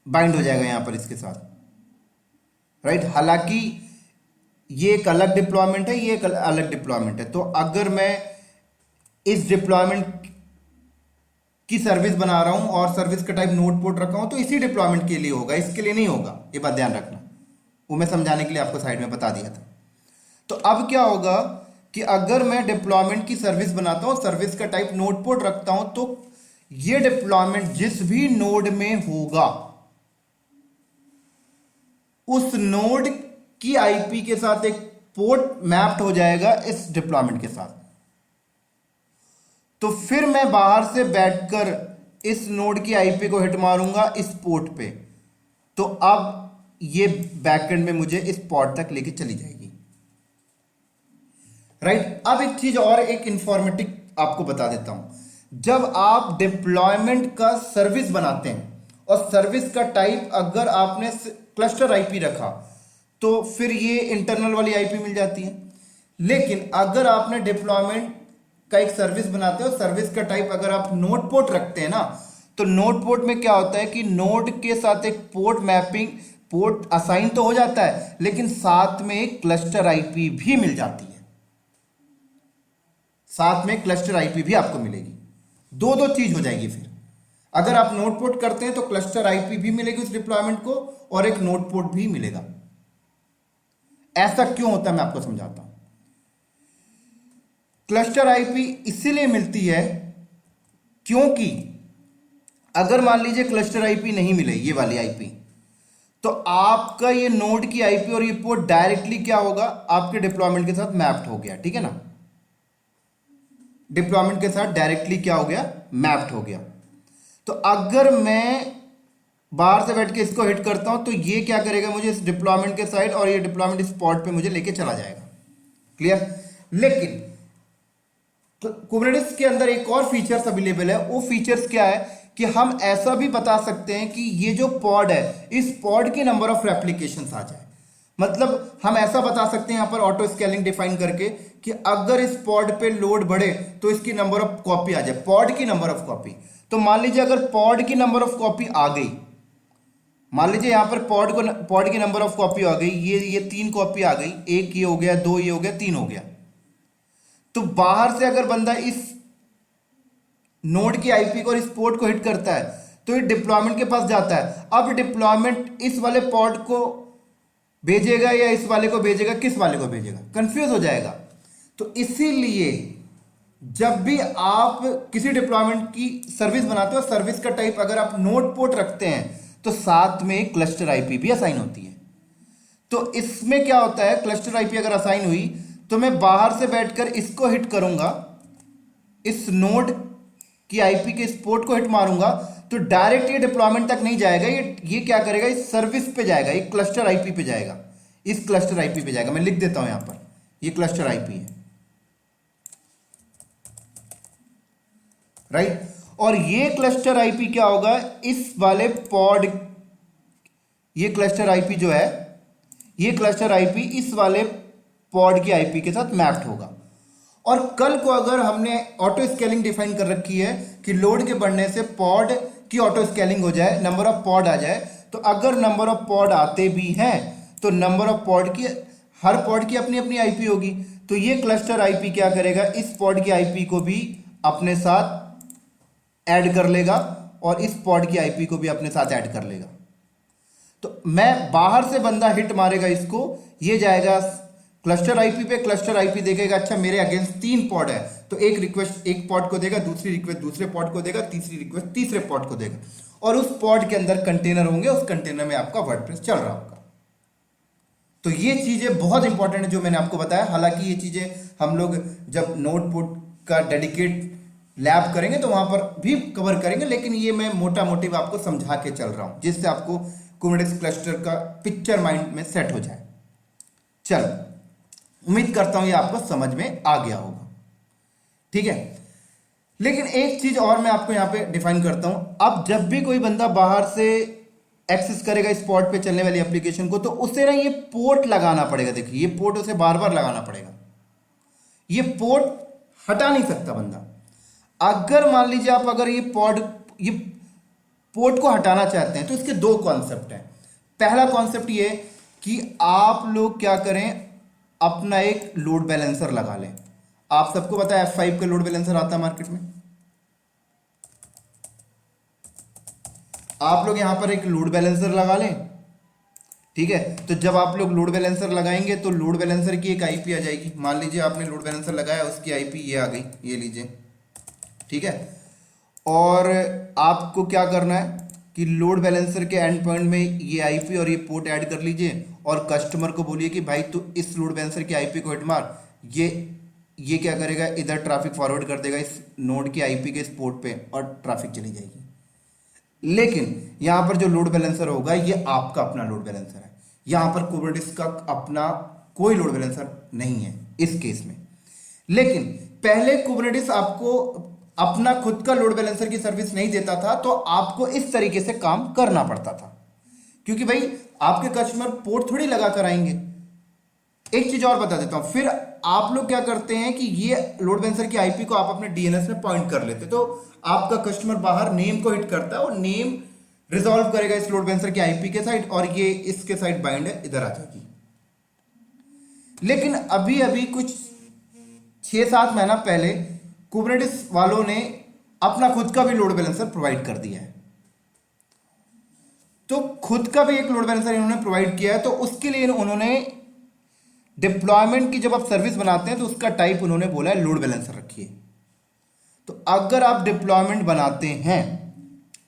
बाइंड हो जाएगा यहां पर इसके साथ, राइट। हालांकि ये एक अलग डिप्लॉयमेंट है, ये एक अलग डिप्लॉयमेंट है। तो अगर मैं इस डिप्लॉयमेंट की सर्विस बना रहा हूं और सर्विस का टाइप नोड पोर्ट रखा हूं तो इसी डिप्लॉयमेंट के लिए होगा, इसके लिए नहीं होगा, ये बात ध्यान रखना। वो मैं समझाने के लिए आपको साइड में बता दिया था। तो अब क्या होगा कि अगर मैं डिप्लॉयमेंट की सर्विस बनाता हूं, सर्विस का टाइप नोड पोर्ट रखता हूं, तो ये डिप्लॉयमेंट जिस भी नोड में होगा उस नोड की आईपी के साथ एक पोर्ट मैप्ड हो जाएगा इस डिप्लॉयमेंट के साथ। तो फिर मैं बाहर से बैठकर इस नोड की आईपी को हिट मारूंगा इस पोर्ट पे, तो अब ये बैकएंड में मुझे इस पोर्ट तक लेके चली जाएगी, राइट। अब एक चीज और, एक इंफॉर्मेटिव आपको बता देता हूं। जब आप डिप्लॉयमेंट का सर्विस बनाते हैं और सर्विस का टाइप अगर आपने क्लस्टर आईपी रखा तो फिर ये इंटरनल वाली आईपी मिल जाती है। लेकिन अगर आपने डिप्लॉयमेंट का एक सर्विस बनाते हो, सर्विस का टाइप अगर आप नोड पोर्ट रखते हैं ना, तो नोड पोर्ट में क्या होता है कि नोड के साथ एक पोर्ट मैपिंग, पोर्ट असाइन तो हो जाता है, लेकिन साथ में एक क्लस्टर आईपी भी मिल जाती है, साथ में क्लस्टर आईपी भी आपको मिलेगी। दो चीज हो जाएगी फिर। अगर आप नोड पोर्ट करते हैं तो क्लस्टर आईपी भी मिलेगी उस डिप्लॉयमेंट को और एक नोड पोर्ट भी मिलेगा। ऐसा क्यों होता है मैं आपको समझाता हूं। क्लस्टर आईपी इसीलिए मिलती है क्योंकि अगर मान लीजिए क्लस्टर आईपी नहीं मिले, ये वाली आईपी, तो आपका ये नोड की आईपी और ये पोर्ट डायरेक्टली क्या होगा, आपके डिप्लॉयमेंट के साथ मैप्ड हो गया, ठीक है ना, डिप्लॉयमेंट के साथ डायरेक्टली क्या हो गया, मैप्ड हो गया। तो अगर मैं बाहर से बैठ के इसको हिट करता हूं तो ये क्या करेगा, मुझे इस डिप्लॉयमेंट के साइड और ये डिप्लॉयमेंट इस पॉड पे मुझे लेके चला जाएगा। क्लियर। लेकिन तो कुबरनेटिस के अंदर एक और फीचर्स अवेलेबल है। वो फीचर्स क्या है कि हम ऐसा भी बता सकते हैं कि ये जो पॉड है, इस पॉड की नंबर ऑफ रेप्लिकेशंस आ जाए। मतलब हम ऐसा बता सकते हैं यहां पर ऑटो स्केलिंग डिफाइन करके कि अगर इस पॉड पे लोड बढ़े तो इसकी नंबर ऑफ कॉपी आ जाए, पॉड की नंबर ऑफ कॉपी। तो मान लीजिए अगर पॉड की नंबर ऑफ कॉपी आ गई, मान लीजिए यहां पर पॉड की नंबर ऑफ कॉपी आ गई, ये 3 कॉपी आ गई, 1 ये हो गया, 2 ये हो गया, 3 हो गया। तो बाहर से अगर बंदा इस नोड की आईपी को और इस पोर्ट को हिट करता है तो ये डिप्लॉयमेंट के पास जाता है। अब डिप्लॉयमेंट इस वाले पॉड को भेजेगा या इस वाले को भेजेगा, किस वाले को भेजेगा, कंफ्यूज हो जाएगा। तो इसीलिए जब भी आप किसी डिप्लॉयमेंट की सर्विस बनाते हो, सर्विस का टाइप अगर आप नोड पोर्ट रखते हैं तो साथ में क्लस्टर आईपी भी असाइन होती है। तो इसमें क्या होता है, क्लस्टर आईपी अगर असाइन हुई तो मैं बाहर से बैठकर इसको हिट करूंगा, इस नोड की आईपी के इस पोर्ट को हिट मारूंगा तो डायरेक्ट ये डिप्लॉयमेंट तक नहीं जाएगा, ये क्या करेगा, इस सर्विस पे जाएगा, ये क्लस्टर आईपी पे जाएगा, इस क्लस्टर आईपी पे जाएगा। मैं लिख देता हूं यहां पर, ये क्लस्टर आईपी है, राइट। और ये क्लस्टर आईपी क्या होगा, इस वाले पॉड, ये क्लस्टर आईपी जो है, ये क्लस्टर आईपी इस वाले पॉड की आईपी के साथ मैप्ड होगा। और कल को अगर हमने ऑटो स्केलिंग डिफाइन कर रखी है कि लोड के बढ़ने से पॉड की ऑटो स्केलिंग हो जाए, नंबर ऑफ पॉड आ जाए, तो अगर नंबर ऑफ पॉड आते भी हैं तो नंबर ऑफ पॉड की, हर पॉड की अपनी अपनी आईपी होगी। तो ये क्लस्टर आईपी क्या करेगा, इस पॉड की आईपी को भी अपने साथ ऐड कर लेगा और इस पॉड की आईपी को भी अपने साथ ऐड कर लेगा। तो मैं बाहर से बंदा हिट मारेगा इसको, ये जाएगा क्लस्टर आईपी पे, क्लस्टर आईपी देखेगा अच्छा मेरे अगेंस्ट 3 पॉड है, तो एक रिक्वेस्ट एक पॉड को देगा, दूसरी रिक्वेस्ट दूसरे पॉड को देगा, तीसरी रिक्वेस्ट तीसरे पॉड को देगा, और उस पॉड के अंदर कंटेनर होंगे, उस कंटेनर में आपका वर्डप्रेस चल रहा होगा। तो ये चीजें बहुत इंपॉर्टेंट है जो मैंने आपको बताया। हालांकि ये चीजें हम लोग जब नोटबुक का डेडिकेट लैब करेंगे तो वहां पर भी कवर करेंगे, लेकिन ये मैं मोटा मोटिव आपको समझा के चल रहा हूं जिससे आपको कुबरनेटिस क्लस्टर का पिक्चर माइंड में सेट हो जाए। चलो, उम्मीद करता हूं ये आपको समझ में आ गया होगा, ठीक है। लेकिन एक चीज और मैं आपको यहां पे डिफाइन करता हूं। अब जब भी कोई बंदा बाहर से एक्सेस करेगा इस पोर्ट पे चलने वाली एप्लीकेशन को, तो उसे ना ये पोर्ट लगाना पड़ेगा। देखिए, ये पोर्ट उसे बार बार लगाना पड़ेगा, ये पोर्ट हटा नहीं सकता बंदा। अगर मान लीजिए आप अगर ये पोर्ट को हटाना चाहते हैं तो इसके 2 कॉन्सेप्ट हैं। पहला कॉन्सेप्ट ये कि आप लोग क्या करें, अपना एक लोड बैलेंसर लगा लें। आप सबको पता है F5 का लोड बैलेंसर आता है मार्केट में। आप लोग यहां पर एक लोड बैलेंसर लगा लें, ठीक है। तो जब आप लोग लोड बैलेंसर लगाएंगे तो लोड बैलेंसर की एक आईपी आ जाएगी। मान लीजिए आपने लोड बैलेंसर लगाया, उसकी आईपी ये आ गई, ये लीजिए, ठीक है। और आपको क्या करना है कि लोड बैलेंसर के एंड पॉइंट में ये आईपी और ये पोर्ट ऐड कर लीजिए और कस्टमर को बोलिए कि भाई तू इस लोड बैलेंसर की आईपी को हिट मार। ये क्या करेगा, इधर ट्रैफिक फॉरवर्ड कर देगा इस नोड की आईपी के इस पोर्ट पे और ट्रैफिक चली जाएगी। लेकिन यहां पर जो लोड बैलेंसर होगा ये आपका अपना लोड बैलेंसर है। यहां पर कुबरनेटिस का अपना कोई लोड बैलेंसर नहीं है इस केस में। लेकिन पहले कुबरनेटिस आपको अपना खुद का लोड बैलेंसर की सर्विस नहीं देता था, तो आपको इस तरीके से काम करना पड़ता था, क्योंकि भाई आपके कस्टमर पोर्ट थोड़ी लगा कर आएंगे। एक चीज और बता देता हूं, फिर आप लोग क्या करते हैं कि ये लोड बैलेंसर की आईपी को आप अपने डीएनएस में पॉइंट कर लेते, तो आपका कस्टमर बाहर नेम को हिट करता है और नेम रिजॉल्व करेगा इस लोड बैलेंसर की आईपी के साइड, और ये इसके साइड बाइंड है, इधर आ जाएगी। लेकिन अभी अभी कुछ 6-7 महीना पहले कुबरनेटिस वालों ने अपना खुद का भी लोड बैलेंसर प्रोवाइड कर दिया है। तो खुद का भी एक लोड बैलेंसर इन्होंने प्रोवाइड किया है, तो उसके लिए उन्होंने डिप्लॉयमेंट की जब आप सर्विस बनाते हैं तो उसका टाइप उन्होंने बोला है लोड बैलेंसर रखिए। तो अगर आप डिप्लॉयमेंट बनाते हैं,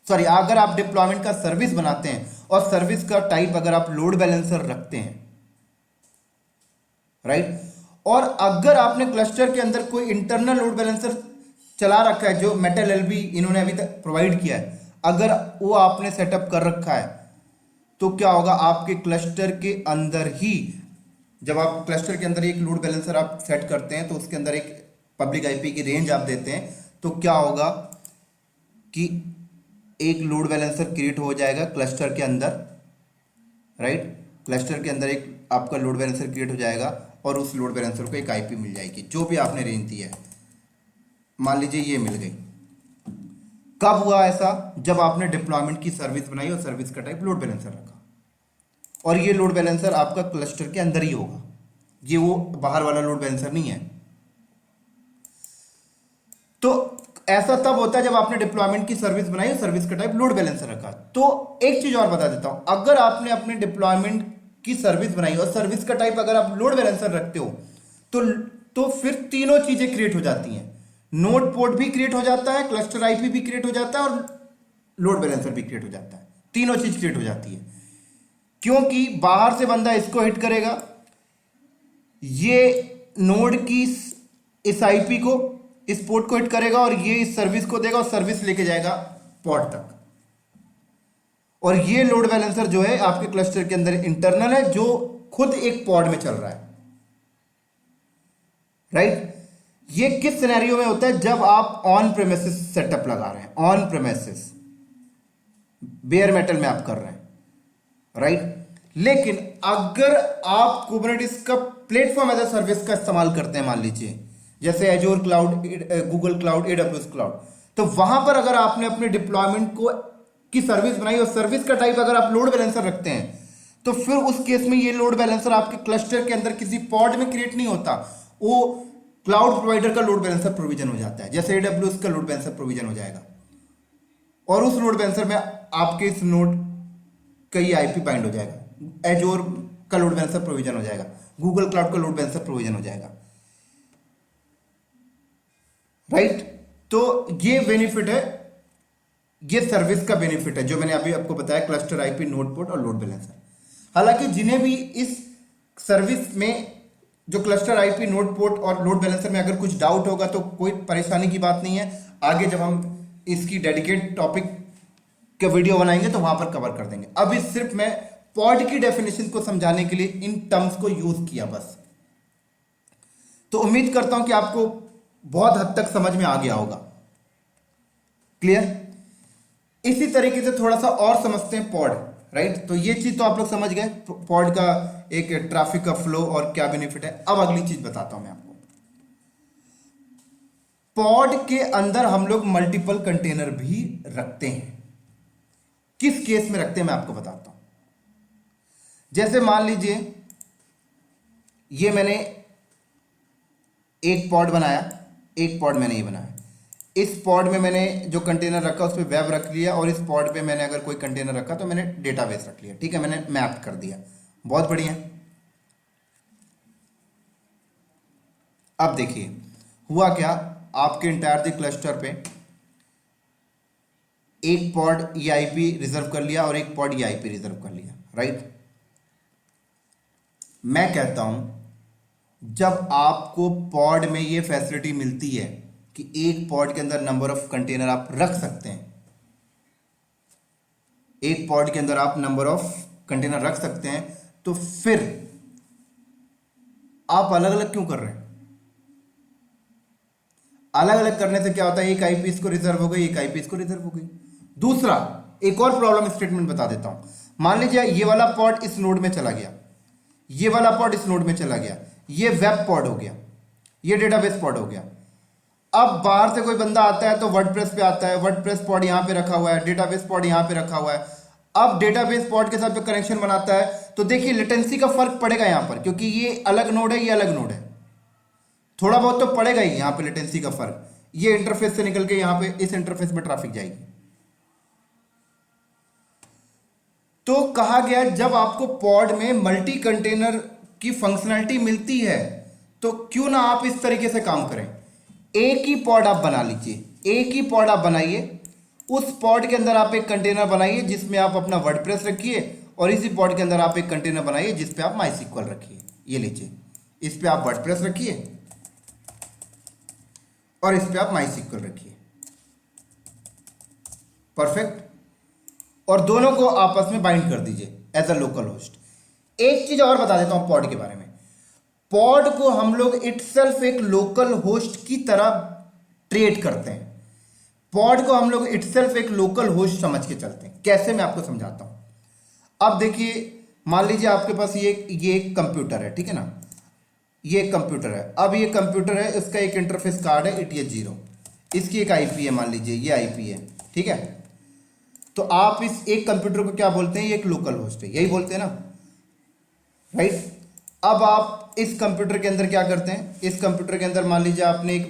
सॉरी, अगर आप डिप्लॉयमेंट का सर्विस बनाते हैं और सर्विस का टाइप अगर आप लोड बैलेंसर रखते हैं, राइट, और अगर आपने क्लस्टर के अंदर कोई इंटरनल लोड बैलेंसर चला रखा है जो मेटल एलबी इन्होंने अभी तक प्रोवाइड किया है, अगर वो आपने सेटअप कर रखा है, तो क्या होगा, आपके क्लस्टर के अंदर ही, जब आप क्लस्टर के अंदर एक लोड बैलेंसर आप सेट करते हैं तो उसके अंदर एक पब्लिक आईपी की रेंज आप देते हैं, तो क्या होगा कि एक लोड बैलेंसर क्रिएट हो जाएगा क्लस्टर के अंदर, राइट, क्लस्टर के अंदर एक आपका लोड बैलेंसर क्रिएट हो जाएगा और उस लोड बैलेंसर को एक आईपी मिल जाएगी जो भी आपने रेंज दी है। मान लीजिए ये मिल गई। कब हुआ ऐसा? जब आपने डिप्लॉयमेंट की सर्विस बनाई और सर्विस का टाइप लोड बैलेंसर रखा, और ये लोड बैलेंसर आपका क्लस्टर के अंदर ही होगा, ये वो बाहर वाला लोड बैलेंसर नहीं है। तो ऐसा तब होता है जब आपने डिप्लॉयमेंट की सर्विस बनाई और सर्विस का टाइप लोड बैलेंसर रखा। तो एक चीज और बता देता हूं, अगर आपने अपने डिप्लॉयमेंट की सर्विस बनाई और सर्विस का टाइप अगर आप लोड बैलेंसर रखते हो तो फिर तीनों चीजें क्रिएट हो जाती हैं। नोड पोर्ट भी क्रिएट हो जाता है, क्लस्टर आईपी भी क्रिएट हो जाता है और लोड बैलेंसर भी क्रिएट हो जाता है। तीनों चीज क्रिएट हो जाती है, क्योंकि बाहर से बंदा इसको हिट करेगा, ये नोड की इस आईपी को, इस पोर्ट को हिट करेगा और ये इस सर्विस को देगा और सर्विस लेके जाएगा पोर्ट तक। और ये लोड बैलेंसर जो है आपके क्लस्टर के अंदर इंटरनल है, जो खुद एक पॉड में चल रहा है, राइट। ये किस सिनेरियो में होता है? जब आप ऑन प्रेमिसेस सेटअप लगा रहे हैं, ऑन प्रेमिसेस बेयर मेटल में आप कर रहे हैं, राइट। लेकिन अगर आप कुबरनेटिस का प्लेटफॉर्म एज अ सर्विस का इस्तेमाल करते हैं, मान लीजिए जैसे Azure cloud, Google cloud, AWS cloud, तो वहां पर अगर आपने अपने डिप्लॉयमेंट को की सर्विस बनाई और सर्विस का टाइप अगर आप लोड बैलेंसर रखते हैं, तो फिर उस केस में ये लोड बैलेंसर आपके क्लस्टर के अंदर किसी पॉड में क्रिएट नहीं होता, वो क्लाउड प्रोवाइडर का लोड बैलेंसर प्रोविजन हो जाता है, जैसे एडब्ल्यूएस का लोड बैलेंसर प्रोविजन हो जाएगा, और उस लोड बैलेंसर में आपके इस नोड का ये आईपी बाइंड हो जाएगा, एजोर का लोड बैलेंसर प्रोविजन हो जाएगा, गूगल क्लाउड का लोड बैलेंसर प्रोविजन हो जाएगा, राइट। तो ये बेनिफिट है, ये सर्विस का बेनिफिट है जो मैंने अभी आपको बताया, क्लस्टर आईपी, नोड पोर्ट और लोड बैलेंसर। हालांकि जिन्हें भी इस सर्विस में जो क्लस्टर आईपी, नोड पोर्ट और लोड बैलेंसर में अगर कुछ डाउट होगा तो कोई परेशानी की बात नहीं है, आगे जब हम इसकी डेडिकेट टॉपिक का वीडियो बनाएंगे तो वहां पर कवर कर देंगे। अभी सिर्फ मैं पॉड की डेफिनेशन को समझाने के लिए इन टर्म्स को यूज किया बस। तो उम्मीद करता हूं कि आपको बहुत हद तक समझ में आ गया होगा, क्लियर। इसी तरीके से थोड़ा सा और समझते हैं पॉड, राइट। तो ये चीज तो आप लोग समझ गए, पॉड का एक ट्रैफिक का फ्लो और क्या बेनिफिट है। अब अगली चीज बताता हूं मैं आपको। पॉड के अंदर हम लोग मल्टीपल कंटेनर भी रखते हैं। किस केस में रखते हैं मैं आपको बताता हूं। जैसे मान लीजिए ये मैंने एक पॉड बनाया, एक पॉड मैंने ये बनाया, इस पॉड में मैंने जो कंटेनर रखा उसमें वेब रख लिया, और इस पॉड पे मैंने अगर कोई कंटेनर रखा तो मैंने डेटाबेस रख लिया, ठीक है, मैंने मैप कर दिया, बहुत बढ़िया। अब देखिए हुआ क्या, आपके इंटायर द क्लस्टर पे एक पॉड ईआईपी रिजर्व कर लिया और एक पॉड ईआईपी रिजर्व कर लिया, राइट। मैं कहता हूं जब आपको पॉड में ये फैसिलिटी मिलती है कि एक पॉड के अंदर नंबर ऑफ कंटेनर आप रख सकते हैं, एक पॉड के अंदर आप नंबर ऑफ कंटेनर रख सकते हैं, तो फिर आप अलग अलग क्यों कर रहे हैं? अलग अलग करने से क्या होता है, एक आईपी इसको रिजर्व हो गई, एक आईपी इसको रिजर्व हो गई। दूसरा एक और प्रॉब्लम स्टेटमेंट बता देता हूं। मान लीजिए ये वाला पॉड इस नोड में चला गया, ये वाला पॉड इस नोड में चला गया, ये वेब पॉड हो गया, ये डेटाबेस पॉड हो गया। अब बाहर से कोई बंदा आता है तो वर्डप्रेस पे आता है, वर्डप्रेस पॉड यहां पे रखा हुआ है, डेटाबेस पॉड यहां पे रखा हुआ है। अब डेटाबेस पॉड के साथ कनेक्शन बनाता है तो देखिए लेटेंसी का फर्क पड़ेगा यहां पर, क्योंकि ये अलग नोड है, ये अलग नोड है, थोड़ा बहुत तो पड़ेगा ही यहां पे लेटेंसी का फर्क। ये इंटरफेस से निकल के यहां पे इस इंटरफेस में ट्रैफिक जाएगी। तो कहा गया जब आपको पॉड में मल्टी कंटेनर की फंक्शनैलिटी मिलती है, तो क्यों ना आप इस तरीके से काम करें। एक ही पॉड आप बना लीजिए, एक ही पॉड आप बनाइए, उस पॉड के अंदर आप एक कंटेनर बनाइए जिसमें आप अपना वर्डप्रेस रखिए, और इसी पॉड के अंदर आप एक कंटेनर बनाइए जिस पे आप माइस्क्ल रखिए। ये लीजिए, इस पे आप वर्डप्रेस रखिए और इस पे आप माइस्क्ल रखिए। परफेक्ट। और दोनों को आपस में बाइंड कर दीजिए एज अ लोकल होस्ट। एक चीज और बता देता हूं पॉड के बारे में। पॉड को हम लोग इटसेल्फ एक लोकल होस्ट की तरह ट्रीट करते हैं। पॉड को हम लोग इटसेल्फ एक लोकल होस्ट समझ के चलते हैं। कैसे, मैं आपको समझाता हूं। अब देखिए, मान लीजिए आपके पास ये एक कंप्यूटर है, ठीक है ना, ये एक कंप्यूटर है। अब ये कंप्यूटर है, इसका एक इंटरफेस कार्ड है ETH0, इसकी एक आईपी है, मान लीजिए ये आईपी है, ठीक है। तो आप इस एक कंप्यूटर को क्या बोलते हैं, ये एक लोकल होस्ट है, यही बोलते हैं ना, राइट। अब आप इस कंप्यूटर के अंदर क्या करते हैं, इस कंप्यूटर के अंदर मान लीजिए आपने एक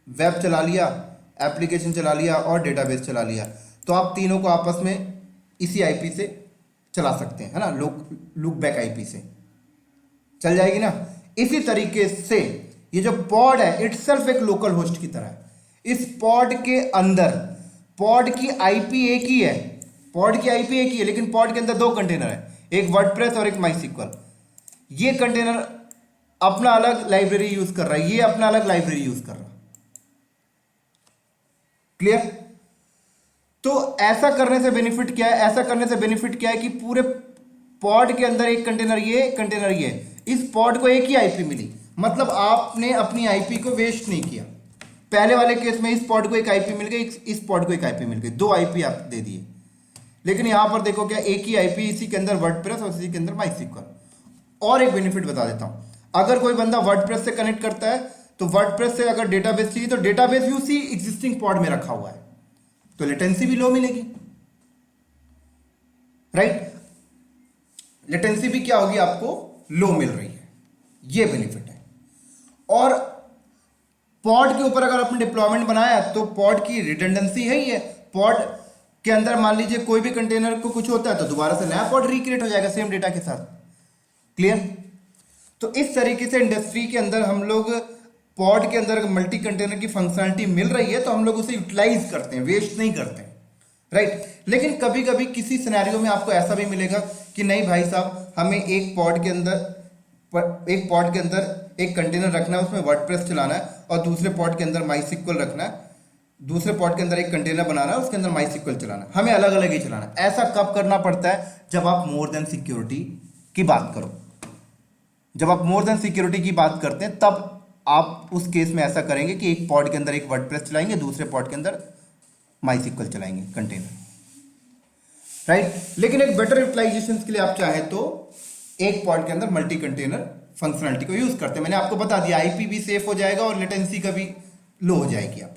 वेब चला लिया, एप्लीकेशन चला लिया और डेटाबेस चला लिया, तो आप तीनों को आपस में इसी आईपी से चला सकते हैं, है ना, लुक बैक आईपी से चल जाएगी ना। इसी तरीके से ये जो पॉड है इटसेल्फ एक लोकल होस्ट की तरह है। इस पॉड के अंदर पॉड की आईपी एक ही है, पॉड की आईपी एक ही है, लेकिन पॉड के अंदर दो कंटेनर है, एक वर्डप्रेस और एक माइस्क्ल। ये कंटेनर अपना अलग लाइब्रेरी यूज कर रहा है, ये अपना अलग लाइब्रेरी यूज कर रहा है। क्लियर। तो ऐसा करने से बेनिफिट क्या है, ऐसा करने से बेनिफिट क्या है कि पूरे पॉड के अंदर एक कंटेनर ये, कंटेनर ये, इस पॉड को एक ही आईपी मिली, मतलब आपने अपनी आईपी को वेस्ट नहीं किया। पहले वाले केस में इस पॉड को एक आईपी मिल गई, इस पॉड को एक आईपी मिल गई, दो आईपी आप दे दिए। लेकिन यहां पर देखो क्या, एक ही आईपी, इसी के अंदर वर्डप्रेस और इसी के अंदर माइस्क्ल। और एक बेनिफिट बता देता हूं, अगर कोई बंदा वर्डप्रेस से कनेक्ट करता है तो वर्डप्रेस से अगर डेटाबेस चाहिए तो डेटाबेस भी उसी एग्जिस्टिंग पॉड में रखा हुआ है, तो लेटेंसी भी लो मिलेगी, राइट। लेटेंसी भी क्या होगी, आपको लो मिल रही है, ये बेनिफिट है। और पॉड के ऊपर अगर आपने डिप्लॉयमेंट बनाया तो पॉड की रिडंडेंसी है ही है। पॉड के अंदर मान लीजिए कोई भी कंटेनर को कुछ होता है तो दोबारा से नया पॉड रिक्रिएट हो जाएगा सेम डेटा के साथ। क्लियर। तो इस तरीके से इंडस्ट्री के अंदर हम लोग पॉड के अंदर मल्टी कंटेनर की फंक्शनलिटी मिल रही है तो हम लोग उसे यूटिलाइज करते हैं, वेस्ट नहीं करते हैं, राइट। लेकिन कभी कभी किसी सिनेरियो में आपको ऐसा भी मिलेगा कि नहीं भाई साहब, हमें एक पॉड के अंदर एक कंटेनर रखना है, उसमें वर्डप्रेस चलाना है, और दूसरे पॉड के अंदर माइस्क्ल रखना है, दूसरे पॉड के अंदर एक कंटेनर बनाना है, उसके अंदर माइस्क्ल चलाना है, हमें अलग अलग ही चलाना है। ऐसा कब करना पड़ता है, जब आप मोर देन सिक्योरिटी की बात करो। जब आप मोर देन सिक्योरिटी की बात करते हैं तब आप उस केस में ऐसा करेंगे कि एक पॉड के अंदर एक वर्डप्रेस चलाएंगे, दूसरे पॉड के अंदर माइस्क्ल चलाएंगे कंटेनर, राइट। लेकिन एक बेटर यूटिलाइजेशन के लिए आप चाहे तो एक पॉड के अंदर मल्टी कंटेनर फंक्शनलिटी को यूज करते हैं। मैंने आपको बता दिया, आईपी भी सेफ हो जाएगा और लेटेंसी का भी लो हो जाएगी आप,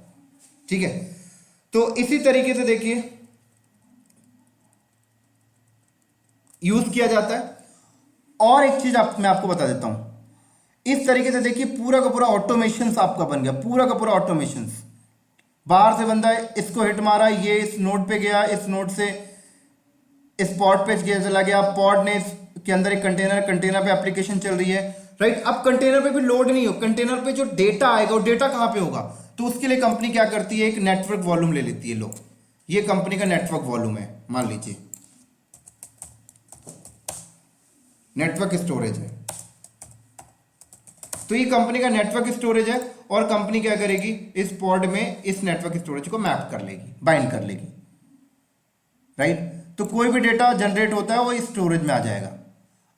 ठीक है। तो इसी तरीके से देखिए यूज किया जाता है। और एक चीज मैं आपको बता देता हूं, इस तरीके से देखिए पूरा का पूरा ऑटोमेशन आपका बन गया, पूरा का पूरा ऑटोमेशन। बाहर से बंदा इसको हिट मारा, ये इस नोड पे गया, इस नोड से इस पॉड पे चला गया, पॉड ने के अंदर एक कंटेनर पे एप्लीकेशन चल रही है, राइट। अब कंटेनर पे भी लोड नहीं हो, कंटेनर पे जो डेटा आएगा वो डेटा कहां पे होगा, तो उसके लिए कंपनी क्या करती है, एक नेटवर्क वॉल्यूम ले लेती है। लो, ये कंपनी का नेटवर्क वॉल्यूम है, मान लीजिए नेटवर्क स्टोरेज है, तो ये कंपनी का नेटवर्क स्टोरेज है, और कंपनी क्या करेगी, इस पॉड में इस नेटवर्क स्टोरेज को मैप कर लेगी, बाइंड कर लेगी, राइट। तो कोई भी डेटा जनरेट होता है वो इस स्टोरेज में आ जाएगा।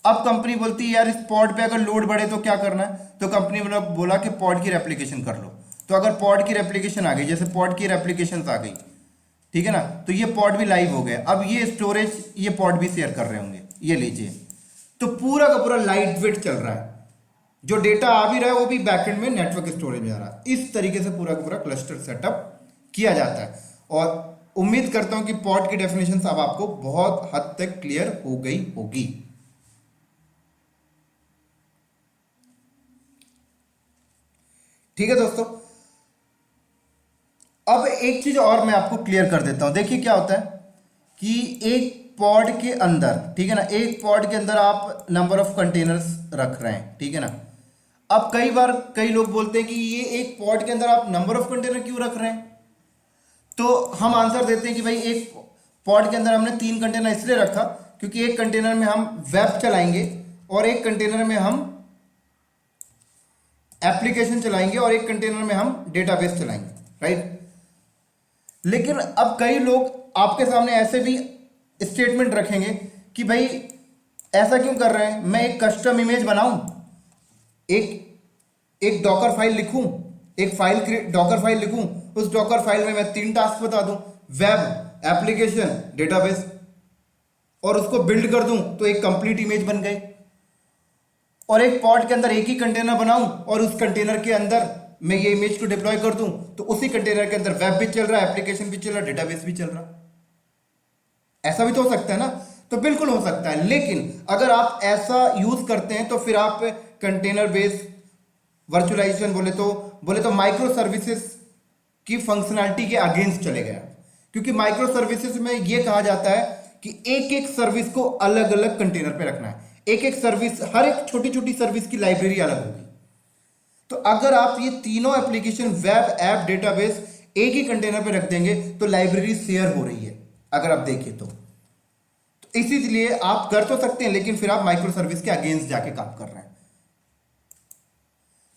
अब कंपनी बोलती है यार इस पॉड पे अगर लोड बढ़े तो क्या करना है, तो कंपनी बोला कि पॉड की रेप्लिकेशन कर लो। तो अगर पॉड की रेप्लिकेशन आ गई, जैसे पॉड की रेप्लिकेशन आ गई, ठीक है ना, तो ये पॉड भी लाइव हो गया। अब ये स्टोरेज ये पॉड भी शेयर कर रहे होंगे, ये लीजिए, तो पूरा का पूरा लाइट वेट चल रहा है, जो डेटा आ भी रहा है वो भी बैकएंड में नेटवर्क स्टोरेज में आ रहा है। इस तरीके से पूरा का पूरा क्लस्टर सेटअप किया जाता है। और उम्मीद करता हूं कि पॉड की डेफिनेशन अब आपको बहुत हद तक क्लियर हो गई होगी। ठीक है दोस्तों, अब एक चीज और मैं आपको क्लियर कर देता हूं। देखिए क्या होता है कि एक पॉड के अंदर, ठीक है ना, एक पॉड के अंदर आप नंबर ऑफ कंटेनर्स रख रहे हैं, ठीक है ना। अब कई बार कई लोग बोलते हैं कि ये एक पॉड के अंदर आप नंबर ऑफ कंटेनर क्यों रख रहे हैं, तो हम आंसर देते हैं कि भाई एक पॉड के अंदर हमने 3 कंटेनर इसलिए रखा क्योंकि एक कंटेनर में हम वेब चलाएंगे और एक कंटेनर में हम एप्लीकेशन चलाएंगे और एक कंटेनर में हम डेटाबेस चलाएंगे, राइट। लेकिन अब कई लोग आपके सामने ऐसे भी स्टेटमेंट रखेंगे कि भाई ऐसा क्यों कर रहे हैं, मैं एक कस्टम इमेज बनाऊं, एक डॉकर फाइल लिखूं, एक डॉकर फाइल लिखूं, उस डॉकर फाइल में मैं 3 टास्क बता दूं, वेब, एप्लीकेशन, डेटाबेस, और उसको बिल्ड कर दूं तो एक कंप्लीट इमेज बन गए। और एक पॉड के अंदर एक ही कंटेनर बनाऊं और उस कंटेनर के अंदर मैं ये इमेज को डिप्लॉय कर दूं तो उसी कंटेनर के अंदर वेब भी चल रहा है, एप्लीकेशन भी चल रहा है, डेटाबेस भी चल रहा है। ऐसा भी तो हो सकता है ना, तो बिल्कुल हो सकता है। लेकिन अगर आप ऐसा यूज करते हैं तो फिर आप कंटेनर बेस्ड वर्चुअलाइजेशन बोले तो माइक्रो सर्विसेज की फंक्शनैलिटी के अगेंस्ट चले गए, क्योंकि माइक्रो सर्विसेज में यह कहा जाता है कि एक एक सर्विस को अलग अलग कंटेनर पे रखना है, एक एक सर्विस, हर एक छोटी छोटी सर्विस की लाइब्रेरी अलग होगी। तो अगर आप ये तीनों एप्लीकेशन, वेब, ऐप, डेटाबेस एक ही कंटेनर पे रख देंगे तो लाइब्रेरी शेयर हो रही है, अगर आप देखें तो इसीलिए आप कर तो सकते हैं लेकिन फिर आप माइक्रो सर्विस के अगेंस्ट जाके काम कर रहे हैं।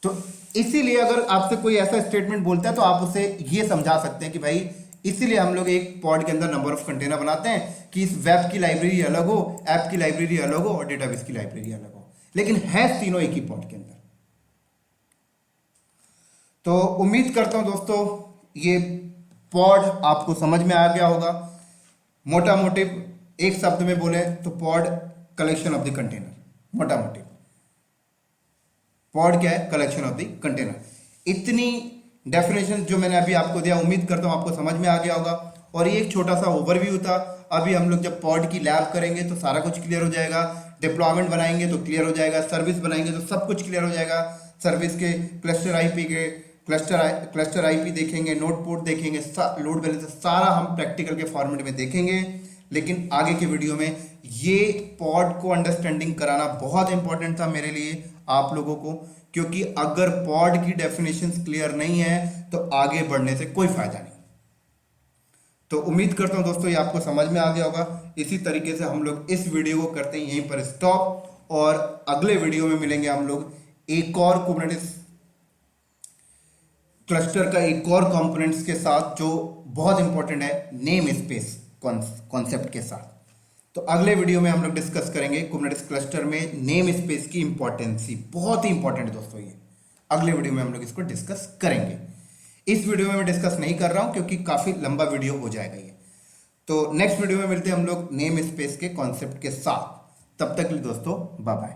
तो इसीलिए अगर आपसे कोई ऐसा स्टेटमेंट बोलता है तो आप उसे ये समझा सकते हैं कि भाई इसीलिए हम लोग एक पॉड के अंदर नंबर ऑफ कंटेनर बनाते हैं कि इस वेब की लाइब्रेरी अलग हो, ऐप की लाइब्रेरी अलग हो और डेटाबेस की लाइब्रेरी अलग हो, लेकिन है तीनों एक ही पॉड के अंदर। तो उम्मीद करता हूं दोस्तों ये पॉड आपको समझ में आ गया होगा। मोटा मोटी एक शब्द में बोले तो pod collection of the container, मोटा मोटी पॉड क्या है, कलेक्शन ऑफ द कंटेनर। इतनी डेफिनेशन जो मैंने अभी आपको दिया, उम्मीद करता हूं आपको समझ में आ गया होगा। और ये एक छोटा सा ओवरव्यू था। अभी हम लोग जब पॉड की लैब करेंगे तो सारा कुछ क्लियर हो जाएगा, डिप्लॉयमेंट बनाएंगे तो क्लियर हो जाएगा, सर्विस बनाएंगे तो सब कुछ क्लियर हो जाएगा। सर्विस के क्लस्टर आईपी के क्लस्टर आईपी देखेंगे, नोड पोर्ट देखेंगे, लोड बैलेंसर, सारा हम प्रैक्टिकल के फॉर्मेट में देखेंगे। लेकिन आगे के वीडियो में ये पॉड को अंडरस्टैंडिंग कराना बहुत इंपॉर्टेंट था मेरे लिए, आप लोगों को, क्योंकि अगर पॉड की डेफिनेशंस क्लियर नहीं है तो आगे बढ़ने से कोई फायदा नहीं। तो उम्मीद करता हूं दोस्तों ये आपको समझ में आ गया होगा। इसी तरीके से हम लोग इस वीडियो को करते हैं यहीं पर स्टॉप, और अगले वीडियो में मिलेंगे हम लोग एक और कुबरनेटिस क्लस्टर का एक और कंपोनेंट्स के साथ जो बहुत इंपॉर्टेंट है, नेम स्पेस कॉन्सेप्ट के साथ। तो अगले वीडियो में हम लोग डिस्कस करेंगे कुबरनेटिस क्लस्टर में नेम स्पेस की इंपॉर्टेंसी, बहुत ही इंपॉर्टेंट है दोस्तों ये। अगले वीडियो में हम लोग इसको डिस्कस करेंगे। इस वीडियो में मैं डिस्कस नहीं कर रहा हूं क्योंकि काफी लंबा वीडियो हो जाएगा ये। तो नेक्स्ट वीडियो में मिलते हैं हम लोग नेम स्पेस के कॉन्सेप्ट के साथ। तब तक के लिए दोस्तों बाय बाय।